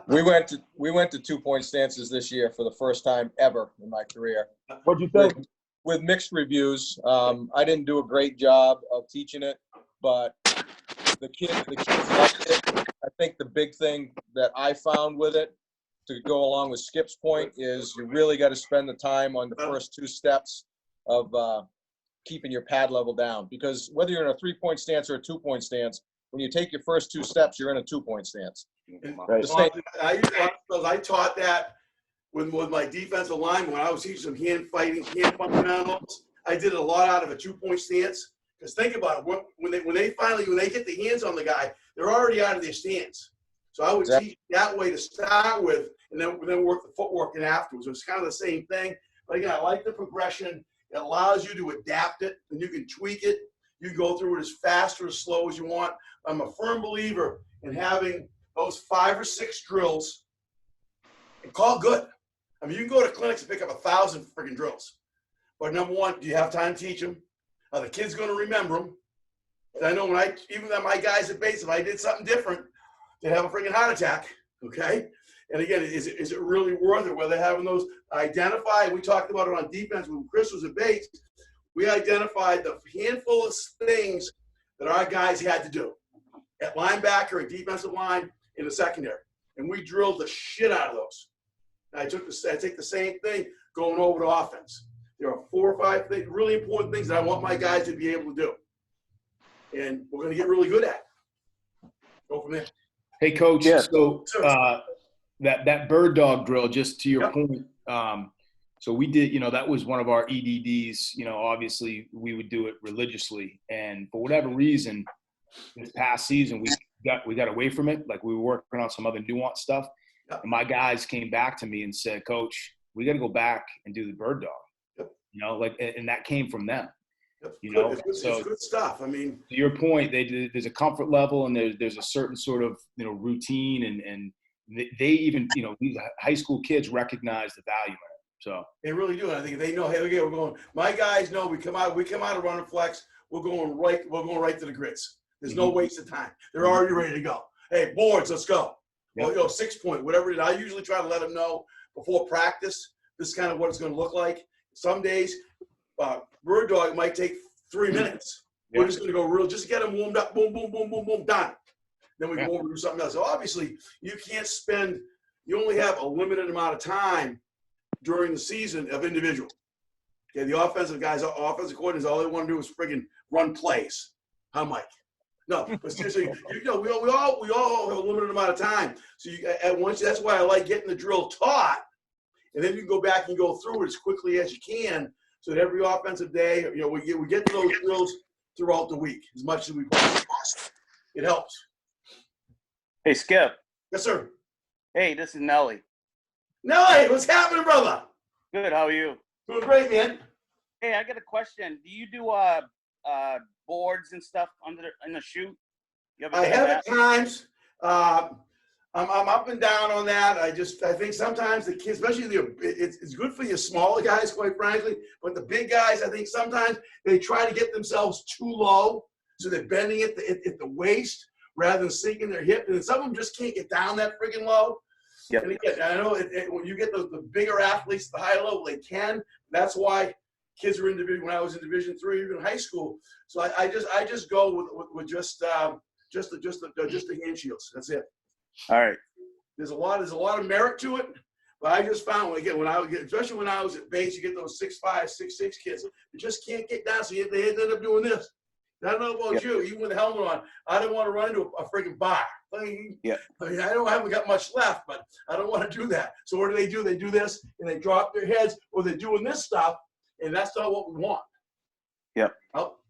We went to 2-point stances this year for the first time ever in my career. What'd you think? With mixed reviews. I didn't do a great job of teaching it, but the kids liked it. I think the big thing that I found with it, to go along with Skip's point, is you really got to spend the time on the first 2 steps of keeping your pad level down. Because whether you're in a 3-point stance or a 2-point stance, when you take your first 2 steps, you're in a 2-point stance. Right. I taught that with my defensive line when I was teaching some hand fundamentals. I did a lot out of a 2-point stance. Because think about it, when they get the hands on the guy, they're already out of their stance. So I would teach that way to start with, and then work the footwork in afterwards. It's kind of the same thing. But again, I like the progression. It allows you to adapt it, and you can tweak it. You can go through it as fast or as slow as you want. I'm a firm believer in having those 5 or 6 drills and call good. I mean, you can go to clinics and pick up 1,000 freaking drills. But number one, do you have time to teach them? Are the kids going to remember them? I know even my guys at base, if I did something different, they'd have a freaking heart attack, okay? And again, is it really worth it? Whether having those identified, we talked about it on defense when Chris was at base, we identified the handful of things that our guys had to do at linebacker and defensive line in the secondary. And we drilled the shit out of those. And I take the same thing going over to offense. There are 4 or 5 things, really important things that I want my guys to be able to do. And we're going to get really good at it. Go from there. Hey, Coach, so that bird dog drill, just to your point, so we did, that was one of our EDDs. Obviously we would do it religiously. And for whatever reason, this past season, we got away from it. Like, we were working on some other nuanced stuff. And my guys came back to me and said, Coach, we got to go back and do the bird dog. And that came from them. It's good stuff. I mean, to your point, there's a comfort level, and there's a certain sort of routine, and they even these high school kids recognize the value in it. So they really do. And I think they know, hey, we're going. My guys know we come out of running flex. We're going right to the grits. There's no waste of time. They're already ready to go. Hey, boards, let's go. Yep. Well, 6-point, whatever it is. I usually try to let them know before practice. This is kind of what it's going to look like. Some days, bird dog might take 3 minutes. We're just going to go just get them warmed up. Boom, boom, boom, boom, boom, done. Then we go over and do something else. So obviously, you only have a limited amount of time during the season of individual. Okay, the offensive guys, offensive coordinators, all they want to do is friggin' run plays. Huh, Mike? No, but seriously, we all have a limited amount of time. So at once, that's why I like getting the drill taught, and then you can go back and go through it as quickly as you can, so that every offensive day, we get to those drills throughout the week as much as we possibly. It helps. Hey, Skip. Yes, sir. Hey, this is Nelly. Nelly, what's happening, brother? Good. How are you? Doing great, man. Hey, I got a question. Do you do boards and stuff in the shoe? You ever I do have that? at times. I'm up and down on that. I think sometimes the kids, especially it's good for your smaller guys, quite frankly. But the big guys, I think sometimes they try to get themselves too low, so they're bending at the waist rather than sinking their hip. And some of them just can't get down that friggin' low. Yep. And again, I know when you get the bigger athletes at the high level, they can. That's why kids were in division when I was in Division III, even in high school. So I just go with just the hand shields. That's it. All right. There's a lot of merit to it, but I just found especially when I was at base, you get those 6'5", 6'6" kids that just can't get down. So they end up doing this. I don't know about you, even with the helmet on, I don't want to run into a freaking bar. Yeah. I haven't got much left, but I don't want to do that. So what do? They do this and they drop their heads, or they're doing this stuff, and that's not what we want. Yep. Well,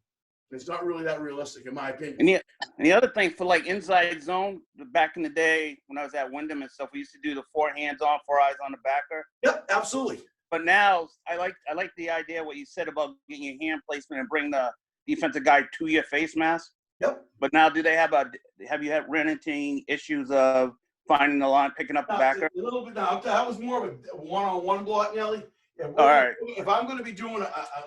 it's not really that realistic, in my opinion. And the other thing for like inside zone, back in the day when I was at Wyndham and stuff, we used to do the 4 hands on, 4 eyes on the backer. Yep, absolutely. But now I like the idea what you said about getting your hand placement and bring the defensive guy to your face mask. Yep. But now have you run into any issues of finding the line, picking up the backer? A little bit now. That was more of a one-on-one block, Nelly. All right. If I'm going to be doing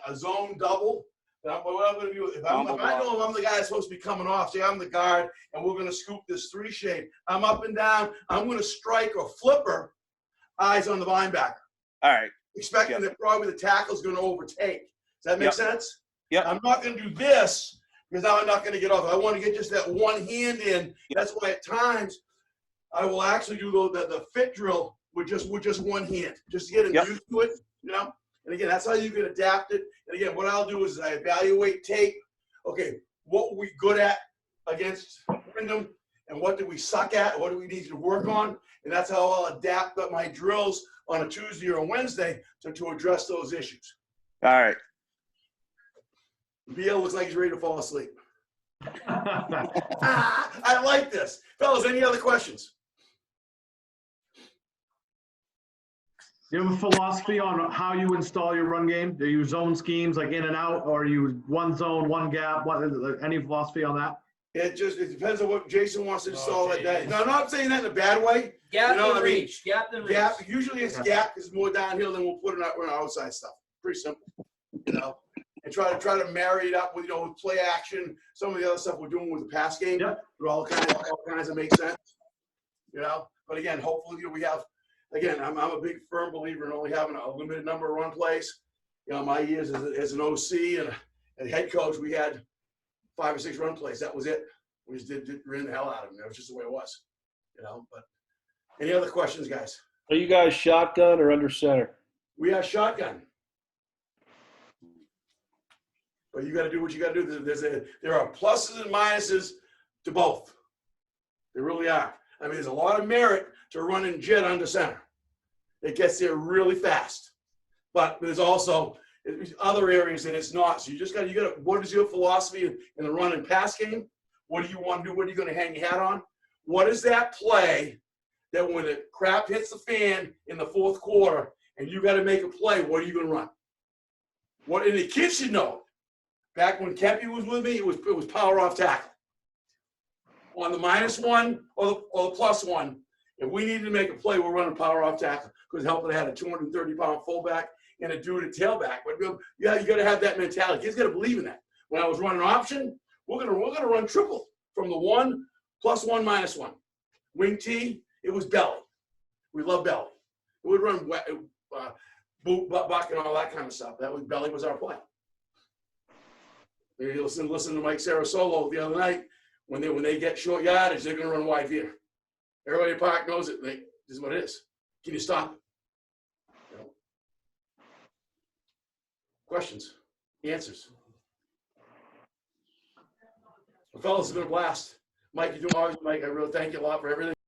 a zone double, then what I'm going to do, if I know I'm the guy that's supposed to be coming off, say I'm the guard, and we're going to scoop this 3 shade, I'm up and down, I'm going to strike or flipper eyes on the linebacker. All right. Expecting that probably the tackle's going to overtake. Does that make sense? Yeah. I'm not going to do this because now I'm not going to get off. I want to get just that one hand in. Yep. That's why at times I will actually do the fit drill with just one hand, just to get them used to it, And again, that's how you can adapt it. And again, what I'll do is I evaluate tape. Okay, what were we good at against Wyndham, and what did we suck at? What do we need to work on? And that's how I'll adapt up my drills on a Tuesday or a Wednesday to address those issues. All right. BL looks like he's ready to fall asleep. I like this. Fellas, any other questions? Do you have a philosophy on how you install your run game? Do you zone schemes like in and out, or you one zone, one gap? Any philosophy on that? It depends on what Jason wants to install that day. No, I'm not saying that in a bad way. Gap and reach. Gap and reach. Gap. Usually it's gap because it's more downhill than we'll put in our outside stuff. Pretty simple, And try to marry it up with with play action. Some of the other stuff we're doing with the pass game. Yep. All kinds of make sense. But again, hopefully we have. Again, I'm a big firm believer in only having a limited number of run plays. My years as an OC and a head coach, we had 5 or 6 run plays. That was it. We just ran the hell out of them. That was just the way it was. But any other questions, guys? Are you guys shotgun or under center? We are shotgun. But you got to do what you got to do. There are pluses and minuses to both. There really are. I mean, there's a lot of merit to running jet under center. It gets there really fast. But there's also other areas that it's not. So you got to, what is your philosophy in the run and pass game? What do you want to do? What are you going to hang your hat on? What is that play that when the crap hits the fan in the 4th quarter and you got to make a play, what are you going to run? And the kids should know. Back when Kempy was with me, it was power off tackle. On the -1 or the +1, if we needed to make a play, we're running power off tackle because helping had a 230-pound fullback and a dude at tailback. But you got to have that mentality. Kids got to believe in that. When I was running option, we're gonna run triple from the 1 +1 -1. Wing T, it was belly. We love belly. We would run boot, buck, and all that kind of stuff. Belly was our play. You listen to Mike Sarasolo the other night. When they get short yardage, they're going to run wide veer. Everybody in the park knows it. This is what it is. Can you stop it? Questions? Answers? Fellas, it's been a blast. Mike, you're doing awesome. Mike, I really thank you a lot for everything.